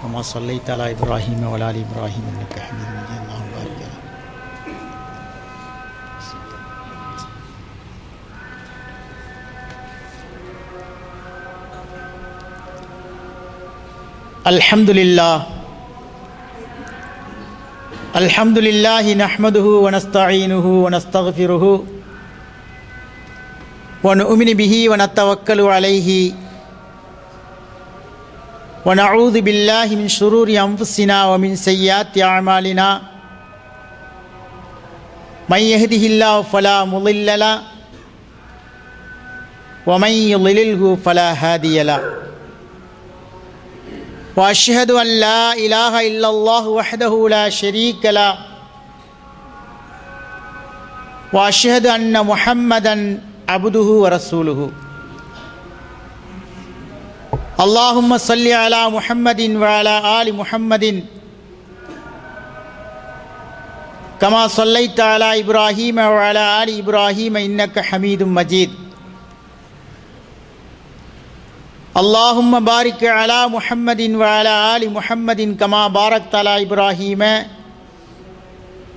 كما صليت على إبراهيم وعلى آل إبراهيم إنك حميد مجيد اللهم بارك على الحمد لله نحمده ونستعينه ونستغفره ونؤمن به ونتوكل عليه ونعوذ بالله من شرور أنفسنا ومن سيئات أعمالنا من يهده الله فلا مضل له ومن يضلله فلا هادي له وأشهد أن لا إله إلا الله وحده لا شريك له وأشهد أن محمدا عبده ورسوله اللهم صل على محمد وعلى آل محمد كما صليت على إبراهيم وعلى آل إبراهيم إنك حميد مجيد اللهم بارك على محمد وعلى آل محمد كما باركت على إبراهيم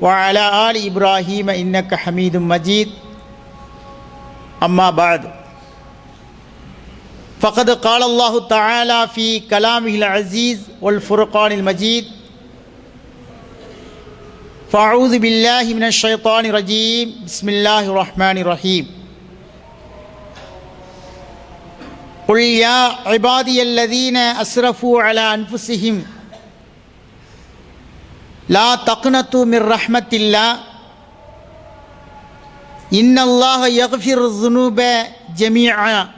وعلى آل إبراهيم إنك حميد مجيد أما بعد فقد قال الله تعالى في كلامه العزيز والفرقان المجيد فأعوذ بالله من الشيطان الرجيم بسم الله الرحمن الرحيم قل يا عبادي الذين أسرفوا على أنفسهم لا تقنطوا من رحمة الله إن الله يغفر الذنوب جميعا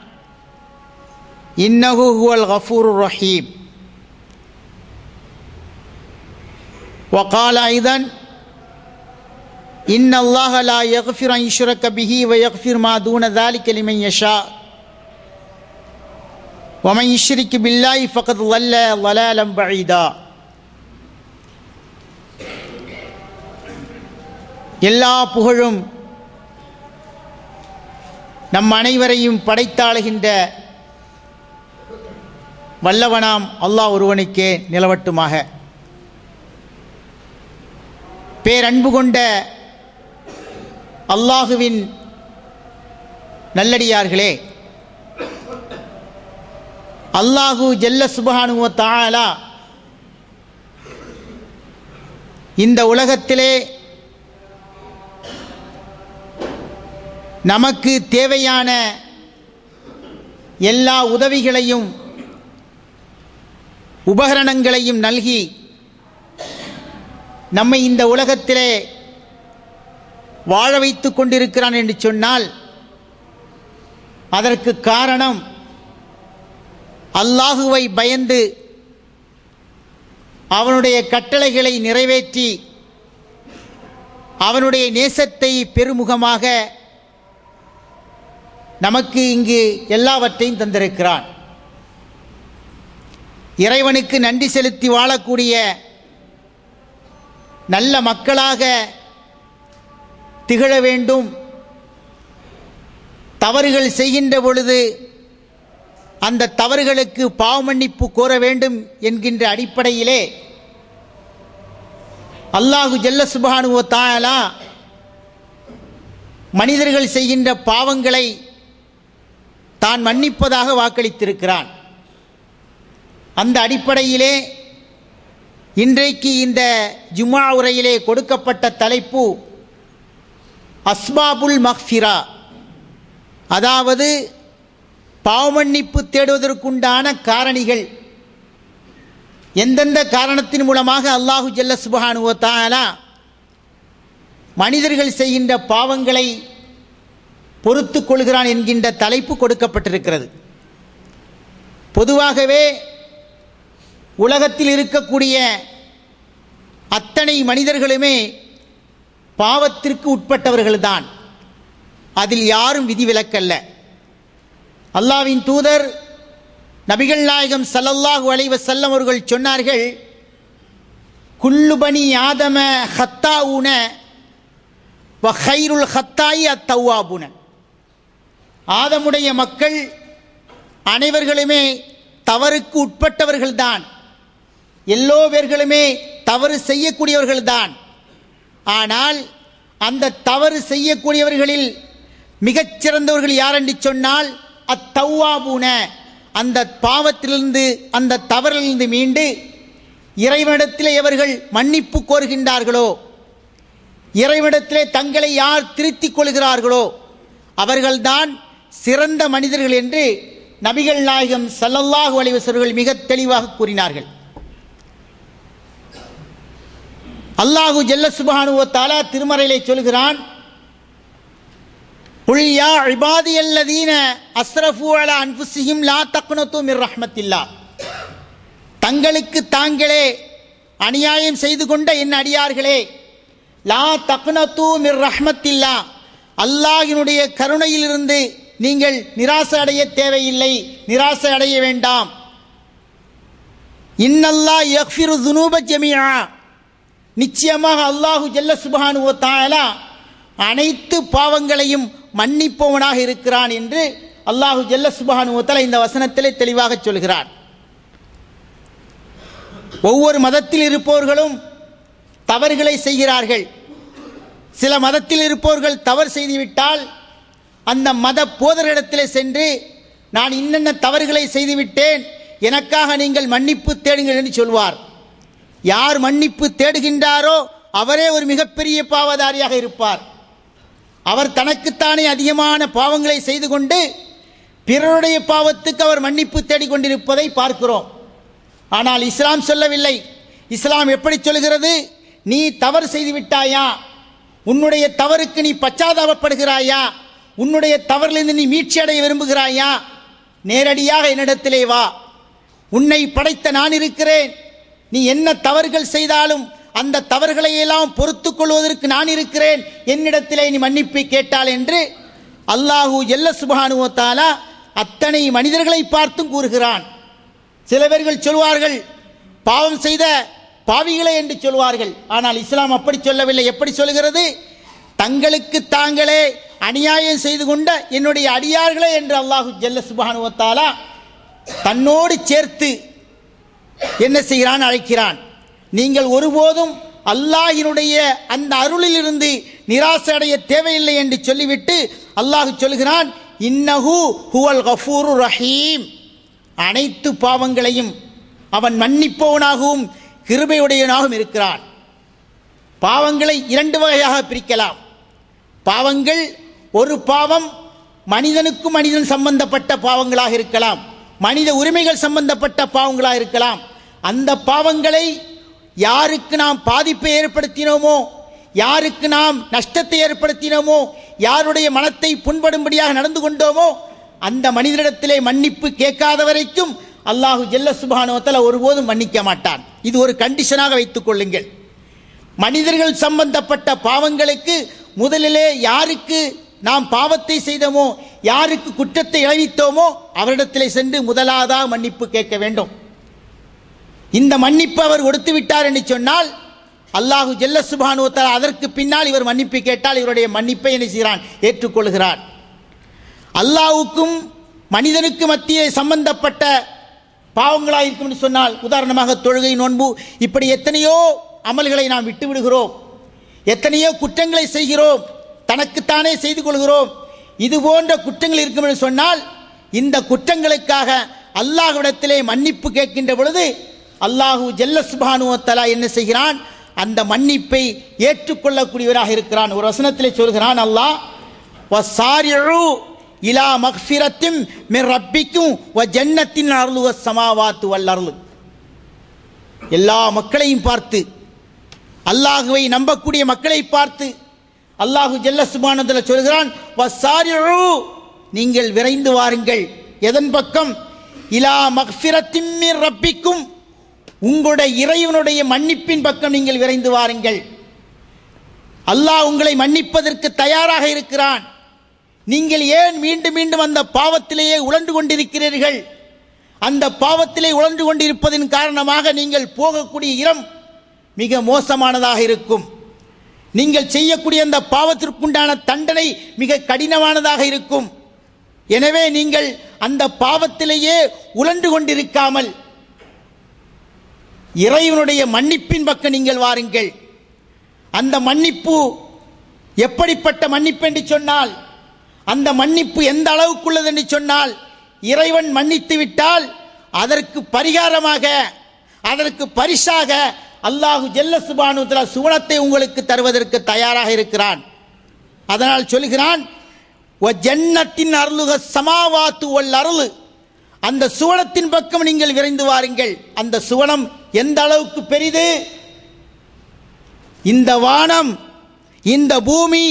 إنه هو الغفور الرحيم وقال أيضا إن الله لا يغفر أن يشرك به ويغفر ما دون ذلك لمن يشاء ومن يشرك بالله فقد ضل ضلالا بعيدا எல்லா புகழும் நம் அனைவரையும் படைத்தாளுகின்ற வல்லவனாம் அல்லாஹ் ஒருவனுக்கே நிலவட்டுமாக. பேரன்பு கொண்ட அல்லாஹுவின் நல்லடியார்களே, அல்லாஹு ஜல்ல சுப்ஹானஹு வ தஆலா இந்த உலகத்திலே நமக்கு தேவையான எல்லா உதவிகளையும் உபகரணங்களையும் நல்கி நம்மை இந்த உலகத்திலே வாழ வைத்து கொண்டிருக்கிறான் என்று சொன்னால் அதற்கு காரணம் அல்லாஹுவை பயந்து அவனுடைய கட்டளைகளை நிறைவேற்றி அவனுடைய நேசத்தை பெருமுகமாக நமக்கு இங்கு எல்லாவற்றையும் தந்திருக்கிறான். இறைவனுக்கு நன்றி செலுத்தி வாழக்கூடிய நல்ல மக்களாக திகழ வேண்டும். தவறுகள் செய்கின்ற பொழுது அந்த தவறுகளுக்கு பாவ மன்னிப்பு கோர வேண்டும் என்கின்ற அடிப்படையிலே அல்லாஹு ஜல்ல சுப்ஹானஹு வ தஆலா மனிதர்கள் செய்கின்ற பாவங்களை தான் மன்னிப்பதாக வாக்களித்திருக்கிறான். அந்த அடிப்படையிலே இன்றைக்கு இந்த ஜும்ஆ உரையிலே கொடுக்கப்பட்ட தலைப்பு அஸ்பாபுல் மக்ஃபிரா, அதாவது பாவமன்னிப்பு தேடுவதற்குண்டான காரணிகள். எந்தெந்த காரணத்தின் மூலமாக அல்லாஹு ஜல்ல சுப்ஹானஹு வ தஆலா மனிதர்கள் செய்கின்ற பாவங்களை பொறுத்து கொள்கிறான் என்கின்ற தலைப்பு கொடுக்கப்பட்டிருக்கிறது. பொதுவாகவே உலகத்தில் இருக்கக்கூடிய அத்தனை மனிதர்களுமே பாவத்திற்கு உட்பட்டவர்கள்தான், அதில் யாரும் விதிவிலக்கல்ல. அல்லாஹ்வின் தூதர் நபிகள் நாயகம் ஸல்லல்லாஹு அலைஹி வஸல்லம் அவர்கள் சொன்னார்கள், குல்லு பனி ஆதம ஹத்தாஊன வ கைருல் ஹத்தாயி அத்தவ்வாபுன. ஆதமுடைய மக்கள் அனைவர்களுமே தவறுக்கு உட்பட்டவர்கள்தான், எல்லோ பேர்களுமே தவறு செய்யக்கூடியவர்கள்தான். ஆனால் அந்த தவறு செய்யக்கூடியவர்களில் மிகச்சிறந்தவர்கள் யாரென்று சொன்னால் அத்தவ்வாபூன, அந்த பாவத்திலிருந்து அந்த தவறிலிருந்து மீண்டு இறைவனிடத்திலே எவர்கள் மன்னிப்பு கோருகின்றார்களோ, இறைவனிடத்திலே தங்களை யார் திருத்திக் கொள்கிறார்களோ அவர்கள்தான் சிறந்த மனிதர்கள் என்று நபிகள் நாயகம் ஸல்லல்லாஹு அலைஹி வஸல்லம் மிக தெளிவாக கூறினார்கள். அல்லாஹு ஜல்ல சுப்ஹானஹு வ தஆலா திருமறையிலே சொல்கிறான், குல் யா இபாதியல்லதீன அஸ்ரஃபு அலா அன்ஃபுஸிஹிம் லா தக்னது மிர் ரஹ்மத்தில்லாஹ், தங்களுக்கு தாங்களே அநியாயம் செய்து கொண்ட என் அடியார்களே, லா தக்னது மிர் ரஹ்மத்தில்லாஹ், அல்லாஹ்வினுடைய கருணையிலிருந்து நீங்கள் நிராசை அடைய தேவையில்லை, நிராசை அடைய வேண்டாம். இன்னல்லாஹ் யக்ஃபிரு ஸுனூப ஜமீஆ, நிச்சயமாக அல்லாஹு ஜல்ல சுப்ஹானஹு வ தஆலா அனைத்து பாவங்களையும் மன்னிப்பவனாக இருக்கிறான் என்று அல்லாஹு ஜல்ல சுப்ஹானஹு வ தஆலா இந்த வசனத்திலே தெளிவாக சொல்கிறார். ஒவ்வொரு மதத்தில் இருப்பவர்களும் தவறுகளை செய்கிறார்கள். சில மதத்தில் இருப்பவர்கள் தவறு செய்துவிட்டால் அந்த மத போதரிடத்திலே சென்று நான் இன்னென்ன தவறுகளை செய்துவிட்டேன், எனக்காக நீங்கள் மன்னிப்பு தேடுங்கள் என்று சொல்வார். யார் மன்னிப்பு தேடுகின்றாரோ அவரே ஒரு மிகப்பெரிய பாவதாரியாக இருப்பார். அவர் தனக்குத்தானே அதிகமான பாவங்களை செய்து கொண்டு பிறருடைய பாவத்துக்கு அவர் மன்னிப்பு தேடிக்கொண்டிருப்பதை பார்க்கிறோம். ஆனால் இஸ்லாம் சொல்லவில்லை. இஸ்லாம் எப்படி சொல்கிறது? நீ தவறு செய்து விட்டாயா, உன்னுடைய தவறுக்கு நீ பச்சாதாபப்படுகிறாயா, உன்னுடைய தவறிலிருந்து நீ மீட்சி அடைய விரும்புகிறாயா, நேரடியாக என்னிடத்திலே வா, உன்னை படைத்த நான் இருக்கிறேன், நீ என்ன தவறுகள் செய்தாலும் அந்த தவறுகளை எல்லாம் பொறுத்துக் கொள்வதற்கு நான் இருக்கிறேன், என்னிடத்திலே நீ மன்னிப்பு கேட்டால் என்று அல்லாஹு ஜல்ல சுப்ஹானஹு வ தஆலா அத்தனை மனிதர்களை பார்த்தும் கூறுகிறான். சில பேர்கள் சொல்வார்கள் பாவம் செய்த பாவிகளே என்று சொல்வார்கள். ஆனால் இஸ்லாம் அப்படி சொல்லவில்லை. எப்படி சொல்கிறது? தங்களுக்கு தாங்களே அநியாயம் செய்து கொண்ட என்னுடைய அடியார்களே என்று அல்லாஹு ஜல்ல சுப்ஹானஹு வ தஆலா தன்னோடு சேர்த்து என்ன செய்கிறான்? அழைக்கிறான். நீங்கள் ஒருபோதும் அல்லாஹ்வினுடைய அந்த அருளிலிருந்து நிராசை அடைய தேவையில்லை என்று சொல்லிவிட்டு அல்லாஹ் சொல்கிறான், இன்னஹு ஹுவல் கஃபூருர் ரஹீம், அனைத்து பாவங்களையும் அவன் மன்னிப்பவனாகவும் கிருபையுடையவனாகவும் இருக்கிறான். பாவங்களை இரண்டு வகையாக பிரிக்கலாம். பாவங்கள், ஒரு பாவம் மனிதனுக்கும் மனிதன் சம்பந்தப்பட்ட பாவங்களாக இருக்கலாம், மனித உரிமைகள் சம்பந்தப்பட்ட பாவங்களாக இருக்கலாம். அந்த பாவங்களை யாருக்கு நாம் பாதிப்பை ஏற்படுத்தினோமோ, யாருக்கு நாம் நஷ்டத்தை ஏற்படுத்தினோமோ, யாருடைய மனத்தை புண்படும்படியாக நடந்து கொண்டோமோ அந்த மனிதனிடத்திலே மன்னிப்பு கேட்காத வரைக்கும் அல்லாஹு ஜல்ல சுப்ஹானஹு வ தஆலா ஒருபோதும் மன்னிக்க மாட்டான். இது ஒரு கண்டிஷனாக வைத்துக் கொள்ளுங்கள். மனிதர்கள் சம்பந்தப்பட்ட பாவங்களுக்கு முதலிலே யாருக்கு நாம் பாவத்தை செய்தோமோ, யாருக்கு குற்றத்தை இழைத்தோமோ அவரிடத்திலே சென்று முதலாவதாக மன்னிப்பு கேட்க வேண்டும். இந்த மன்னிப்பு அவர் கொடுத்து விட்டார் என்று சொன்னால் அல்லாஹு ஜல்ல சுப்ஹானஹு வ தஆலா அதற்கு பின்னால் இவர் மன்னிப்பு கேட்டால் இவருடைய மன்னிப்பை என்ன செய்கிறான்? ஏற்றுக்கொள்கிறான். அல்லாஹ்வுக்கும் மனிதனுக்கு மத்தியே சம்பந்தப்பட்ட பாவங்களாக இருக்கும் என்று சொன்னால், உதாரணமாக தொழுகை, நோன்பு, இப்படி எத்தனையோ அமல்களை நாம் விட்டு விடுகிறோம், எத்தனையோ குற்றங்களை செய்கிறோம், தனக்குத்தானே செய்து கொள்கிறோம். இது போன்ற குற்றங்கள் இருக்கும் என்று சொன்னால் இந்த குற்றங்களுக்காக அல்லாஹ்விடத்திலே மன்னிப்பு கேட்கின்ற பொழுது அல்லாஹு ஜல்ல சுப்ஹானஹு வ தஆலா என்ன செய்கிறான்? அந்த மன்னிப்பை ஏற்றுக்கொள்ளக்கூடியவராக இருக்கிறான். ஒரு வசனத்திலே சொல்கிறான் அல்லாஹ், வஸாரிஉ இலா மக்ஃபிரத்தின் மின் ரப்பிக்கும் வ ஜன்னத்தின் அர்லுஹ ஸமாவாத்து வல் அர்லு. எல்லா மக்களையும் பார்த்து, அல்லாஹ்வை நம்பக்கூடிய மக்களை பார்த்து அல்லாஹு ஜல்ல சுப்ஹானஹு வ தஆலா சொல்கிறான், வஸாரிஉ, நீங்கள் விரைந்து வாருங்கள். எதன் பக்கம்? இலா மக்ஃபிரத்தின் மின் ரப்பிக்கும், உங்களுடைய இறைவனுடைய மன்னிப்பின் பக்கம் நீங்கள் விரைந்து வாருங்கள். அல்லாஹ் உங்களை மன்னிப்பதற்கு தயாராக இருக்கிறான். நீங்கள் ஏன் மீண்டும் மீண்டும் அந்த பாவத்திலேயே உழன்று கொண்டிருக்கிறீர்கள்? அந்த பாவத்திலே உழன்று கொண்டிருப்பதன் காரணமாக நீங்கள் போகக்கூடிய இடம் மிக மோசமானதாக இருக்கும். நீங்கள் செய்யக்கூடிய அந்த பாவத்திற்குண்டான தண்டனை மிக கடினமானதாக இருக்கும். எனவே நீங்கள் அந்த பாவத்திலேயே உழன்று கொண்டிருக்காமல் இறைவனுடைய மன்னிப்பின் பக்கம் நீங்கள் வாருங்கள். அந்த மன்னிப்பு எப்படிப்பட்ட மன்னிப்பு என்று சொன்னால், அந்த மன்னிப்பு எந்த அளவுக்குள்ளது என்று சொன்னால், இறைவன் மன்னித்து விட்டால் அதற்கு பரிகாரமாக, அதற்கு பரிசாக அல்லாஹு ஜல்ல சுப்ஹானஹு வ தஆலா சுவனத்தை உங்களுக்கு தருவதற்கு தயாராக இருக்கிறான். அதனால் சொல்கிறான், வ ஜன்னத்தின் அருளுக சமாவாத்து வல் அருளு, அந்த சுவனத்தின் பக்கம் நீங்கள் விரைந்து வாருங்கள். அந்த சுவனம் எந்த அளவுக்கு பெரிது, இந்த வானம் இந்த பூமி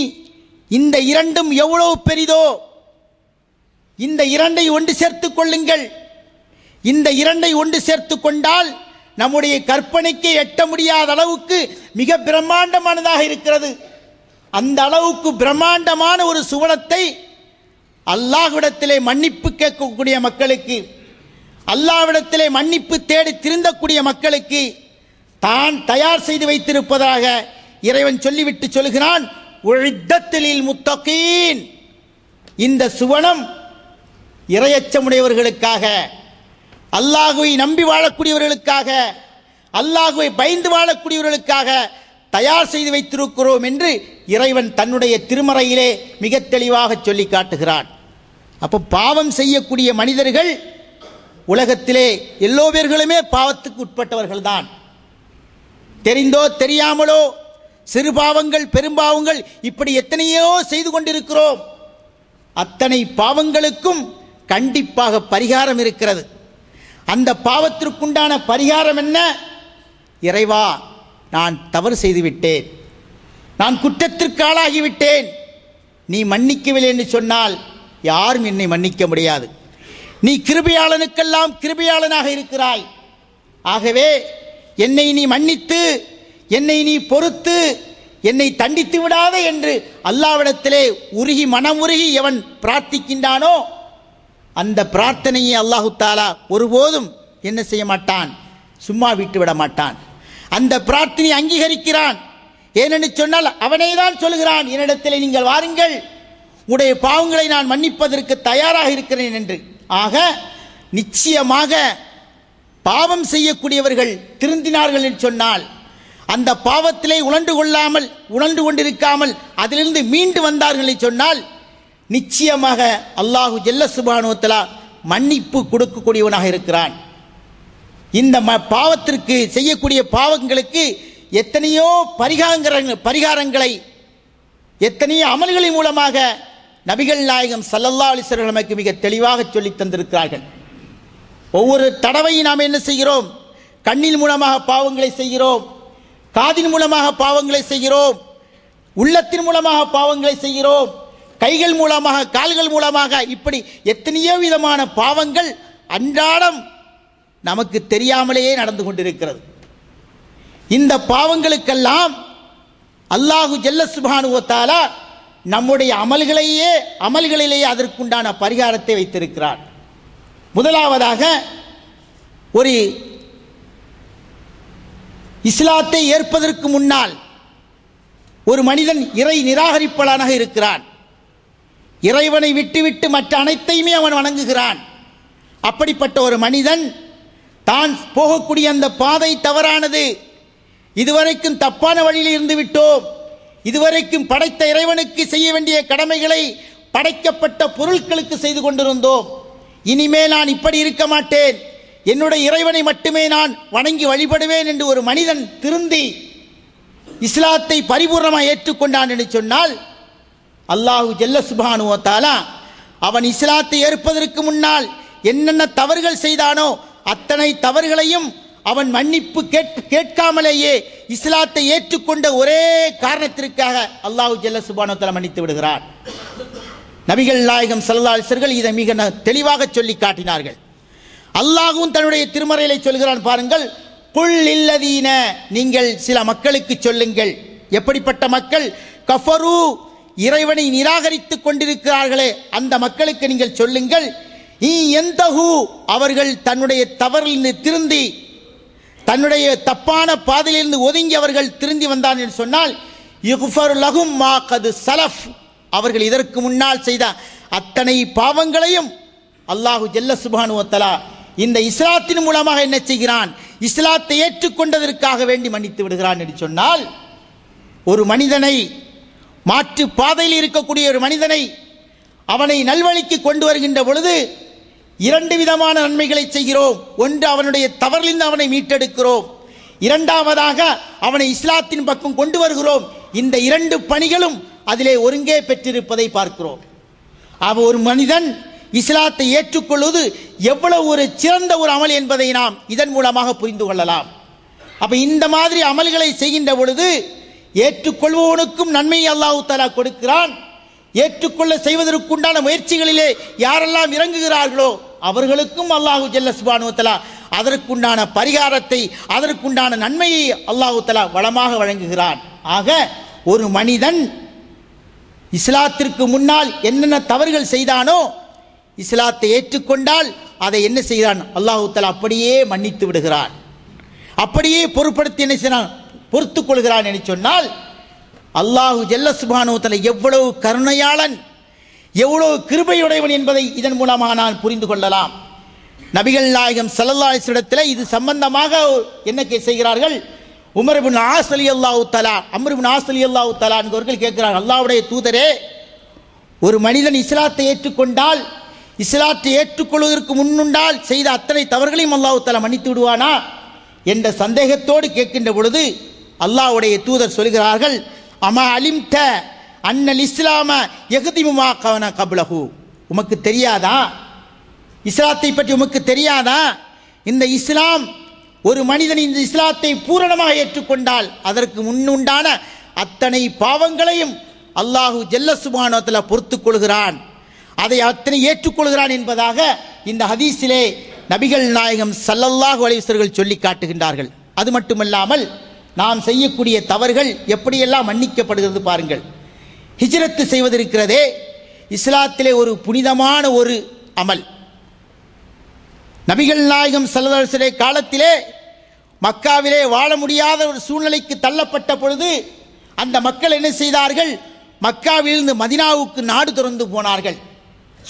இந்த இரண்டும் எவ்வளவு பெரிதோ, இந்த இரண்டை ஒன்று சேர்த்துக் கொள்ளுங்கள். இந்த இரண்டை ஒன்று சேர்த்து கொண்டால் நம்முடைய கற்பனைக்கு எட்ட முடியாத அளவுக்கு மிக பிரம்மாண்டமானதாக இருக்கிறது. அந்த அளவுக்கு பிரம்மாண்டமான ஒரு சுவனத்தை அல்லாஹ்விடத்திலே மன்னிப்பு கேட்கக்கூடிய மக்களுக்கு, அல்லாஹ்விடத்திலே மன்னிப்பு தேடி திருந்தக்கூடிய மக்களுக்கு தான் தயார் செய்து வைத்திருப்பதாக இறைவன் சொல்லிவிட்டு சொல்கிறான், உஇத்தலில் முத்தகீன், இந்த சுவனம் இறையச்சமுடையவர்களுக்காக, அல்லாஹுவை நம்பி வாழக்கூடியவர்களுக்காக, அல்லாஹுவை பயந்து வாழக்கூடியவர்களுக்காக தயார் செய்து வைத்திருக்கிறோம் என்று இறைவன் தன்னுடைய திருமறையிலே மிக தெளிவாக சொல்லி காட்டுகிறான். அப்போ பாவம் செய்யக்கூடிய மனிதர்கள் உலகத்திலே எல்லோ பேர்களுமே பாவத்துக்கு உட்பட்டவர்கள் தான். தெரிந்தோ தெரியாமலோ சிறு பாவங்கள் பெரும்பாவங்கள் இப்படி எத்தனையோ செய்து கொண்டிருக்கிறோம். அத்தனை பாவங்களுக்கும் கண்டிப்பாக பரிகாரம் இருக்கிறது. அந்த பாவத்திற்குண்டான பரிகாரம் என்ன? இறைவா, நான் தவறு செய்துவிட்டேன், நான் குற்றத்திற்கு ஆளாகிவிட்டேன், நீ மன்னிக்கவில்லை என்று சொன்னால் யாரும் என்னை மன்னிக்க முடியாது. நீ கிருபையாளனுக்கெல்லாம் கிருபையாளனாக இருக்கிறாய். ஆகவே என்னை நீ மன்னித்து, என்னை நீ பொறுத்து, என்னை தண்டித்து விடாதே என்று அல்லாஹ்விடத்திலே உருகி மனம் உருகி எவன் பிரார்த்திக்கின்றானோ அந்த பிரார்த்தனையை அல்லாஹு தாலா ஒருபோதும் என்ன செய்ய மாட்டான், சும்மா விட்டு விட மாட்டான். அந்த பிரார்த்தனையை அங்கீகரிக்கிறான். ஏனென்று சொன்னால் அவனே தான் சொல்கிறான், என்னிடத்திலே நீங்கள் வாருங்கள், உடைய பாவங்களை நான் மன்னிப்பதற்கு தயாராக இருக்கிறேன் என்று. ஆக நிச்சயமாக பாவம் செய்யக்கூடியவர்கள் திருந்தினார்கள் என்று சொன்னால், அந்த பாவத்திலே உழண்டு கொண்டிருக்காமல் அதிலிருந்து மீண்டு வந்தார்கள் என்று சொன்னால் நிச்சயமாக அல்லாஹு ஜல்ல சுப்ஹானஹு வ தஆலா மன்னிப்பு கொடுக்கக்கூடியவனாக இருக்கிறான். இந்த பாவத்திற்கு செய்யக்கூடிய பாவங்களுக்கு எத்தனையோ பரிகாரங்களை எத்தனையோ அமல்களின் மூலமாக நபிகள் நாயகம் ஸல்லல்லாஹு அலைஹி வஸல்லம் நமக்கு மிக தெளிவாக சொல்லி தந்திருக்கிறார்கள். ஒவ்வொரு தடவையும் நாம் என்ன செய்கிறோம்? கண்ணின் மூலமாக பாவங்களை செய்கிறோம், காதின் மூலமாக பாவங்களை செய்கிறோம், உள்ளத்தின் மூலமாக பாவங்களை செய்கிறோம், கைகள் மூலமாக கால்கள் மூலமாக, இப்படி எத்தனையோ விதமான பாவங்கள் அன்றாடம் நமக்கு தெரியாமலேயே நடந்து கொண்டிருக்கிறது. இந்த பாவங்களுக்கெல்லாம் அல்லாஹு ஜல்ல சுப்ஹானஹு வ தஆலா நம்முடைய அமல்களிலேயே அதற்குண்டான பரிகாரத்தை வைத்திருக்கிறார். முதலாவதாக, ஒரு இஸ்லாத்தை ஏற்பதற்கு முன்னால் ஒரு மனிதன் இறை நிராகரிப்பாளனாக இருக்கிறான். இறைவனை விட்டுவிட்டு மற்ற அனைத்தையுமே அவன் வணங்குகிறான். அப்படிப்பட்ட ஒரு மனிதன் தான் போகக்கூடிய அந்த பாதை தவறானது, இதுவரைக்கும் தப்பான வழியில் இருந்து விட்டோம், இதுவரைக்கும் படைத்த இறைவனுக்கு செய்ய வேண்டிய கடமைகளை படைக்கப்பட்ட பொருட்களுக்கு செய்து கொண்டிருந்தோம், இனிமேல் நான் இப்படி இருக்க மாட்டேன், என்னுடைய இறைவனை மட்டுமே நான் வணங்கி வழிபடுவேன் என்று ஒரு மனிதன் திருந்தி இஸ்லாத்தை பரிபூர்ணமாக ஏற்றுக்கொண்டான் என்று சொன்னால், அல்லாஹு ஜல்ல சுப்ஹானஹு வ தஆலா அவன் இஸ்லாத்தை ஏற்பதற்கு முன்னால் என்னென்ன தவறுகள் செய்தானோ அத்தனை தவறுகளையும் அவன் மன்னிப்பு கேட்காமலேயே இஸ்லாத்தை ஏற்றுக்கொண்ட ஒரே காரணத்திற்காக அல்லாஹு ஜல்ல சுப்ஹானஹு வ தஆலா மன்னித்து விடுகிறான். நபிகள் நாயகம் ஸல்லல்லாஹு அலைஹி வஸல்லம் இதை மிக தெளிவாக சொல்லி காட்டினார்கள். அல்லாஹ்வும் தன்னுடைய திருமறையிலே சொல்கிறான் பாருங்கள், குல் இல்லதீன, நீங்கள் சில மக்களுக்கு சொல்லுங்கள். எப்படிப்பட்ட மக்கள்? கஃபரு, இறைவனை நிராகரித்துக் கொண்டிருக்கிறார்களே அந்த மக்களுக்கு நீங்கள் சொல்லுங்கள், எந்தஹு, அவர்கள் தன்னுடைய தவறிலிருந்து திருந்தி, தன்னுடைய தப்பான பாதையிலிருந்து ஒதுங்கி அவர்கள் திருந்தி வந்தார் என்று சொன்னால், யுக்ஃபர் லஹும் மா கது சலஃப், அவர்கள் இதற்கு முன்னால் செய்த அத்தனை பாவங்களையும் அல்லாஹு ஜல்ல சுப்ஹானஹு வ தஆலா இந்த இஸ்லாத்தின் மூலமாக என்ன செய்கிறான்? இஸ்லாத்தை ஏற்றுக்கொண்டதற்காக வேண்டி மன்னித்து விடுகிறான் என்று சொன்னால், ஒரு மனிதனை மாற்று பாதையில் இருக்கக்கூடிய ஒரு மனிதனை அவனை நல்வழிக்கு கொண்டு வருகின்ற பொழுது இரண்டு விதமான நன்மைகளை செய்கிறோம். ஒன்று, அவனுடைய தவறிலிருந்து அவனை மீட்டெடுக்கிறோம். இரண்டாவதாக, அவனை இஸ்லாத்தின் பக்கம் கொண்டு வருகிறோம். இந்த இரண்டு பணிகளும் அதிலே ஒருங்கே பெற்றிருப்பதை பார்க்கிறோம். ஒரு மனிதன் இஸ்லாத்தை ஏற்றுக்கொள்வது எவ்வளவு ஒரு சிறந்த ஒரு அமல் என்பதை நாம் இதன் மூலமாக புரிந்து கொள்ளலாம். அப்ப இந்த மாதிரி அமல்களை செய்கின்ற பொழுது ஏற்றுக்கொள்பவனுக்கும் நன்மையை அல்லாஹ் தஆலா கொடுக்கிறான். ஏற்றுக்கொள்ள செய்வதற்குண்டான முயற்சிகளிலே யாரெல்லாம் இறங்குகிறார்களோ அவர்களுக்கும் அல்லாஹு ஜல்ல சுப்ஹானஹு வ தஆலா அதற்குண்டான பரிகாரத்தை, அதற்குண்டான நன்மையை அல்லாஹு தஆலா வளமாக வழங்குகிறான். ஆக ஒரு மனிதன் இஸ்லாத்திற்கு முன்னால் என்னென்ன தவறுகள் செய்தானோ இஸ்லாத்தை ஏற்றுக்கொண்டால் அதை என்ன செய்கிறான்? அல்லாஹு தஆலா அப்படியே மன்னித்து விடுகிறான். அப்படியே பொறுப்படுத்தி என்ன செய்கிறான்? பொறுத்துக் கொள்கிறான் என்று சொன்னால், அல்லாஹு ஜல்ல சுப்ஹானஹு வ தஆலா எவ்வளவு கருணையாளன், எவ்வளவு கிருபையுடையவன் என்பதை இதன் மூலமாக நான் புரிந்து கொள்ளலாம். நபிகள் நாயகம் ஸல்லல்லாஹு அலைஹி வஸல்லம் இது சம்பந்தமாக என்ன செய்கிறார்கள்? உமர் இப்னு ஆஸ் ரலியல்லாஹு தஆலா, அம்ர் இப்னு ஆஸ் ரலியல்லாஹு தஆலா என்பவர்கள் கேட்கிறார்கள், அல்லாஹ்வுடைய தூதரே, ஒரு மனிதன் இஸ்லாத்தை ஏற்றுக்கொண்டால், இஸ்லாத்தை ஏற்றுக்கொள்வதற்கு முன்னுண்டால் செய்த அத்தனை தவறுகளையும் அல்லாஹ் தஆலா மன்னித்து விடுவானா என்ற சந்தேகத்தோடு கேட்கின்ற பொழுது அல்லாஹ்வுடைய தூதர் சொல்கிறார்கள், அமா அலிம்த அன்னல் இஸ்லாம யஹ்திமு மா கான கப்லஹு. உமக்கு தெரியாதா? இஸ்லாத்தை பற்றி உமக்கு தெரியாதா? இந்த இஸ்லாம், ஒரு மனிதன் இந்த இஸ்லாத்தை பூரணமாக ஏற்றுக்கொண்டால் அதற்கு முன்னுண்டான அத்தனை பாவங்களையும் அல்லாஹு ஜல்ல சுப்ஹானஹு வ தஆலா பொறுத்துக் கொள்கிறான், அதை அத்தனை ஏற்றுக்கொள்கிறான் என்பதாக இந்த ஹதீஸிலே நபிகள் நாயகம் ஸல்லல்லாஹு அலைஹி வஸல்லம் சொல்லி காட்டுகின்றார்கள். அது மட்டுமல்லாமல் நாம் செய்யக்கூடிய தவறுகள் எப்படியெல்லாம் மன்னிக்கப்படுகிறது பாருங்கள். ஹிஜ்ரத்து செய்வதிருக்கிறதே இஸ்லாத்திலே ஒரு புனிதமான ஒரு அமல். நபிகள் நாயகம் ஸல்லல்லாஹு அலைஹி வஸல்லம் காலத்திலே மக்காவிலே வாழ முடியாத ஒரு சூழ்நிலைக்கு தள்ளப்பட்ட பொழுது அந்த மக்கள் என்ன செய்தார்கள்? மக்காவிலிருந்து மதீனாவுக்கு நாடு துறந்து போனார்கள்.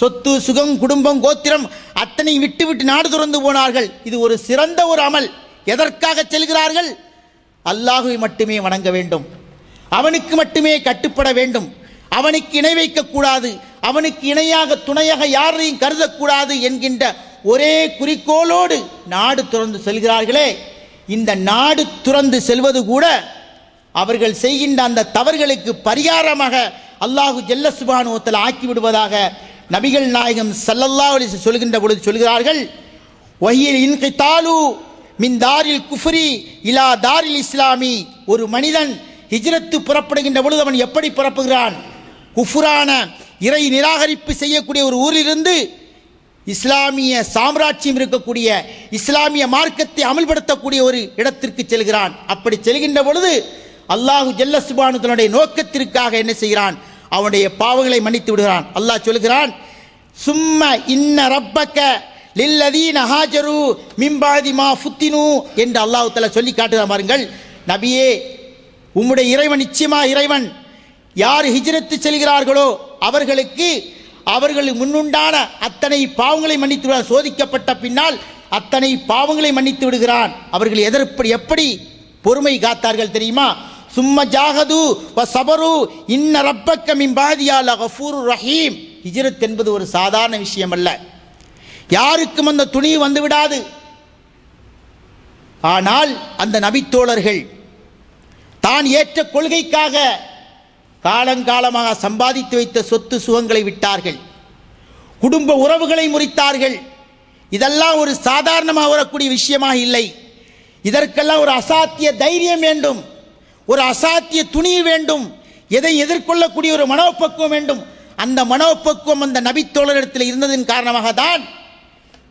சொத்து, சுகம், குடும்பம், கோத்திரம் அத்தனை விட்டு விட்டு நாடு துறந்து போனார்கள். இது ஒரு சிறந்த ஒரு அமல். எதற்காக செல்கிறார்கள்? அல்லாஹுவை மட்டுமே வணங்க வேண்டும், அவனுக்கு மட்டுமே கட்டுப்பட வேண்டும், அவனுக்கு இணை வைக்கக்கூடாது, அவனுக்கு இணையாக துணையாக யாரையும் கருதக்கூடாது என்கின்ற ஒரே குறிக்கோளோடு நாடு துறந்து செல்கிறார்களே. இந்த நாடு துறந்து செல்வது கூட அவர்கள் செய்கின்ற அந்த தவறுகளுக்கு பரிகாரமாக அல்லாஹு ஜல்ல சுப்ஹானஹு வ தஆலா ஆக்கி விடுவதாக நபிகள் நாயகம் ஸல்லல்லாஹு அலைஹி வஸல்லம் சொல்கின்ற பொழுது சொல்கிறார்கள், வஹியல் இன்கிதாலு மின் தாரில் குஃப்ரி இலா தாரில் இஸ்லாமி. ஒரு மனிதன் ஹிஜ்ரத்து புறப்படுகின்ற பொழுது அவன் எப்படி புறப்படுகிறான்? குஃப்ரான இறை நிராகரிப்பு செய்யக்கூடிய ஒரு ஊரிலிருந்து இஸ்லாமிய சாம்ராஜ்யம் இருக்கக்கூடிய இஸ்லாமிய மார்க்கத்தை அமல்படுத்தக்கூடிய ஒரு இடத்திற்கு செல்கிறான். அப்படி செல்கின்ற பொழுது அல்லாஹு ஜல்ல சுப்ஹானஹு வ தஆலா நோக்கத்திற்காக என்ன செய்கிறான்? அவனுடைய பாவங்களை மன்னித்து விடுகிறான். அல்லாஹ் சொல்கிறான், சும்ம இன்ன ரப்பக லில்லதீன ஹாஜரு மின் பஅதி மா ஃபுத்தினு என்று அல்லாஹ் தஆலா சொல்லி காட்டுகிறான். பாருங்கள் நபியே, உம்முடைய இறைவன், நிச்சயமாக இறைவன் யார் ஹிஜ்ரத்து செல்கிறார்களோ அவர்களுக்கு அவர்கள் முன்னுண்டான அத்தனை பாவங்களை மன்னித்து விடுகிறான். சோதிக்கப்பட்ட பின்னால் அத்தனை பாவங்களை மன்னித்து விடுகிறான். அவர்கள் எப்படி பொறுமை காத்தார்கள் தெரியுமா? சும்ம ஜாஹது வ சபரு இன்ன ரப்பக்க மின் பஅதிஹா லகஃபூருர் ரஹீம். ஹிஜ்ரத் என்பது ஒரு சாதாரண விஷயம் அல்ல. யாருக்கும் அந்த துணிவு வந்து விடாது. ஆனால் அந்த நபித்தோழர்கள் தான் ஏற்ற கொள்கைக்காக காலங்காலமாக சம்பாதித்து வைத்த சொத்து சுகங்களை விட்டார்கள், குடும்ப உறவுகளை முறித்தார்கள். இதெல்லாம் ஒரு சாதாரணமாக வரக்கூடிய விஷயமாக இல்லை. இதற்கெல்லாம் ஒரு அசாத்திய தைரியம் வேண்டும், ஒரு அசாத்திய துணிவு வேண்டும், எதை எதிர்கொள்ளக்கூடிய ஒரு மனோப்பக்குவம் வேண்டும். அந்த மனோப்பக்குவம் அந்த நபித்தோழரிடத்தில் இருந்ததன் காரணமாக தான்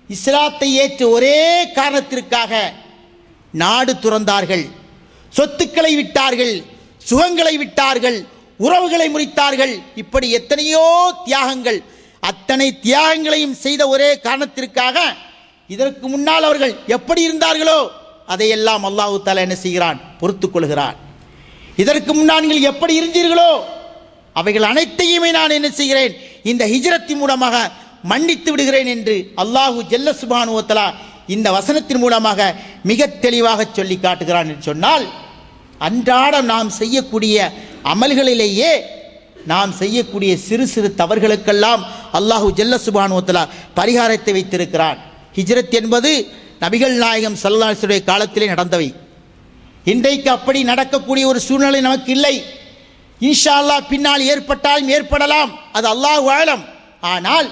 இஸ்லாத்தை ஏற்று ஒரே காரணத்திற்காக நாடு துறந்தார்கள், சொத்துக்களை விட்டார்கள், சுகங்களை விட்டார்கள், உறவுகளை முறித்தார்கள். இப்படி எத்தனையோ தியாகங்கள், அத்தனை தியாகங்களையும் செய்த ஒரே காரணத்திற்காக இதற்கு முன்னால் அவர்கள் எப்படி இருந்தார்களோ அதையெல்லாம் அல்லாஹ் தஆலா என்ன செய்கிறான்? பொறுத்துக் கொள்கிறான். இதற்கு முன்னால் நீங்கள் எப்படி இருந்தீர்களோ அவைகள் அனைத்தையுமே நான் என்ன செய்கிறேன்? இந்த ஹிஜ்ரத்தின் மூலமாக மன்னித்து விடுகிறேன் என்று அல்லாஹு ஜல்ல சுப்ஹானஹு வ தஆலா இந்த வசனத்தின் மூலமாக மிக தெளிவாக சொல்லி காட்டுகிறான் என்று சொன்னால், அன்றாடம் நாம் செய்யக்கூடிய அமல்களிலேயே நாம் செய்யக்கூடிய சிறு சிறு தவறுகளுக்கெல்லாம் அல்லாஹு ஜல்ல சுப்ஹானஹு வ தஆலா பரிகாரத்தை வைத்திருக்கிறான். ஹிஜ்ரத் என்பது நபிகள் நாயகம் ஸல்லல்லாஹு அலைஹி வஸல்லம் காலத்திலே நடந்தவை. இன்றைக்கு அப்படி நடக்கக்கூடிய ஒரு சூழ்நிலை நமக்கு இல்லை. இன்ஷா அல்லாஹ் பின்னால் ஏற்பட்டாலும் ஏற்படலாம், அது அல்லாஹ் ஆலம். ஆனால்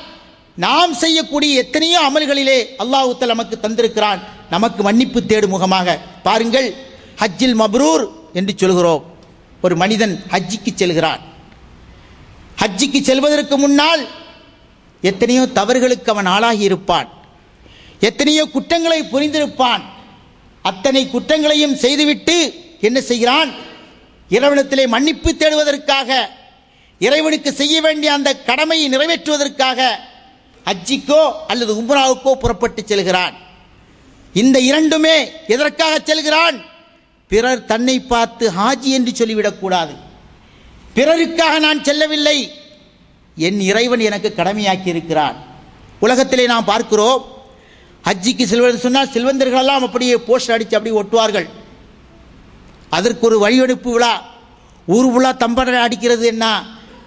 நாம் செய்யக்கூடிய எத்தனையோ அமல்களிலே அல்லாஹ் தஆலா நமக்கு தந்திருக்கிறான், நமக்கு மன்னிப்பு தேடும் முகமாக. பாருங்கள், ஹஜ்ஜில் மப்ரூர் என்று சொல்கிறோம். ஒரு மனிதன் ஹஜ்ஜிக்கு செல்கிறான். ஹஜ்ஜிக்கு செல்வதற்கு முன்னால் எத்தனையோ தவறுகளுக்கு அவன் ஆளாகி இருப்பான், எத்தனையோ குற்றங்களை புரிந்திருப்பான். அத்தனை குற்றங்களையும் செய்துவிட்டு என்ன செய்கிறான்? இறைவனிடத்திலே மன்னிப்பு தேடுவதற்காக, இறைவனுக்கு செய்ய வேண்டிய அந்த கடமையை நிறைவேற்றுவதற்காக ஹஜ்ஜிக்கோ அல்லது உம்ராவுக்கோ புறப்பட்டு செல்கிறான். இந்த இரண்டுமே எதற்காக செல்கிறான்? பிறர் தன்னை பார்த்து ஹாஜி என்று சொல்லிவிடக்கூடாது. பிறருக்காக நான் செல்லவில்லை, என் இறைவன் எனக்கு கடமையாக்கி இருக்கிறான். உலகத்திலே நாம் பார்க்கிறோம், ஹஜ்ஜிக்கு செல்வது சொன்னால் செல்வந்தர்களெல்லாம் அப்படியே போஸ்டர் அடித்து அப்படி ஒட்டுவார்கள். அதற்கு ஒரு வழியெடுப்பு விழா, ஊர் விழா தம்பரை அடிக்கிறது, என்ன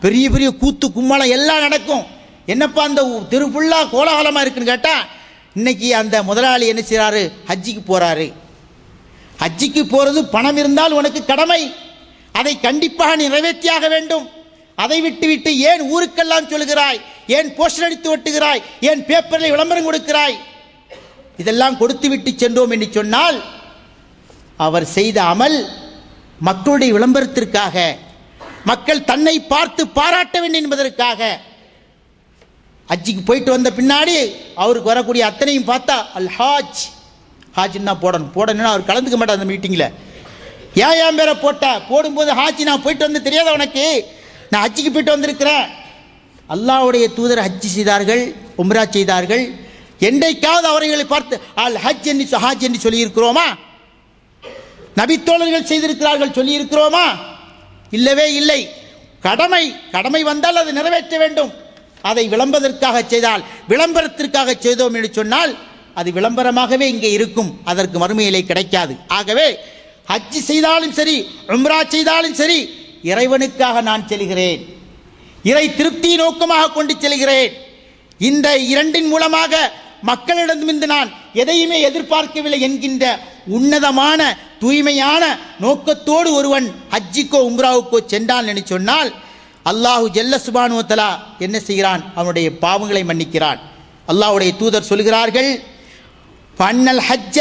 பெரிய பெரிய கூத்து கும்மாளம் எல்லாம் நடக்கும். என்னப்பா அந்த தெரு ஃபுல்லாக கோலாகலமாக இருக்குன்னு கேட்டால், இன்னைக்கு அந்த முதலாளி என்ன செய்கிறாரு? ஹஜ்ஜிக்கு போகிறாரு. ஹஜ்ஜிக்கு போகிறது பணம் இருந்தால் உனக்கு கடமை, அதை கண்டிப்பாக நிறைவேற்றியாக வேண்டும். அதை விட்டு விட்டு ஏன் ஊருக்கெல்லாம் சொல்கிறாய்? ஏன் போஸ்டர் அடித்து ஒட்டுகிறாய்? ஏன் பேப்பரில் விளம்பரம் கொடுக்கிறாய்? இதெல்லாம் கொடுத்து விட்டு சென்றோம் என்று சொன்னால், அவர் செய்த அமல் மக்களுடைய விளம்பரத்திற்காக, மக்கள் தன்னை பார்த்து பாராட்ட வேண்டும் என்பதற்காக. ஹஜ்ஜிக்கு போயிட்டு வந்த பின்னாடி அவருக்கு வரக்கூடிய அத்தனையும் பார்த்தா அல் ஹாஜ், ஹாஜின்னா போடணும்னா அவர் கலந்துக்க மாட்டார் அந்த மீட்டிங்கில். ஏன் பேரை போட்ட? போடும்போது ஹாஜி நான் போயிட்டு வந்து தெரியாத உனக்கு, நான் ஹஜ்ஜிக்கு போயிட்டு வந்திருக்கிறேன். அல்லாஹ்வுடைய தூதர் ஹஜ்ஜி செய்தார்கள், உம்ரா செய்தார்கள். என்றைக்காவது அவர்களை பார்த்து அல் ஹஜ் என்று ஹாஜ் என்று சொல்லியிருக்கிறோமா? நபித்தோழர்கள் செய்திருக்கிறார்கள், சொல்லியிருக்கிறோமா? இல்லவே இல்லை. கடமை வந்தால் அதை நிறைவேற்ற வேண்டும். அதை விளம்பரத்திற்காக செய்தால், விளம்பரத்திற்காக செய்தோம் என்று சொன்னால் அது விளம்பரமாகவே இங்கே இருக்கும், அதற்கு மறுமையிலே கிடைக்காது. ஆகவே ஹஜ் செய்தாலும் சரி, உம்ரா செய்தாலும் சரி, இறைவனுக்காக நான் செல்கிறேன், இறை திருப்தியை நோக்கமாக கொண்டு செல்கிறேன். இந்த இரண்டின் மூலமாக மக்களிடமிருந்து நான் எதையுமே எதிர்பார்க்கவில்லை என்கின்ற உன்னதமான தூய்மையான நோக்கத்தோடு ஒருவன் ஹஜ்ஜிக்கோ உம்ராவுக்கோ சென்றான் என்று சொன்னால், அல்லாஹு ஜல்ல சுப்ஹானஹு வ தஆலா என்ன செய்கிறான்? அவனுடைய பாவங்களை மன்னிக்கிறான். அல்லாஹ்வுடைய தூதர் சொல்கிறார்கள், ஃபன்னல் ஹஜ்ஜ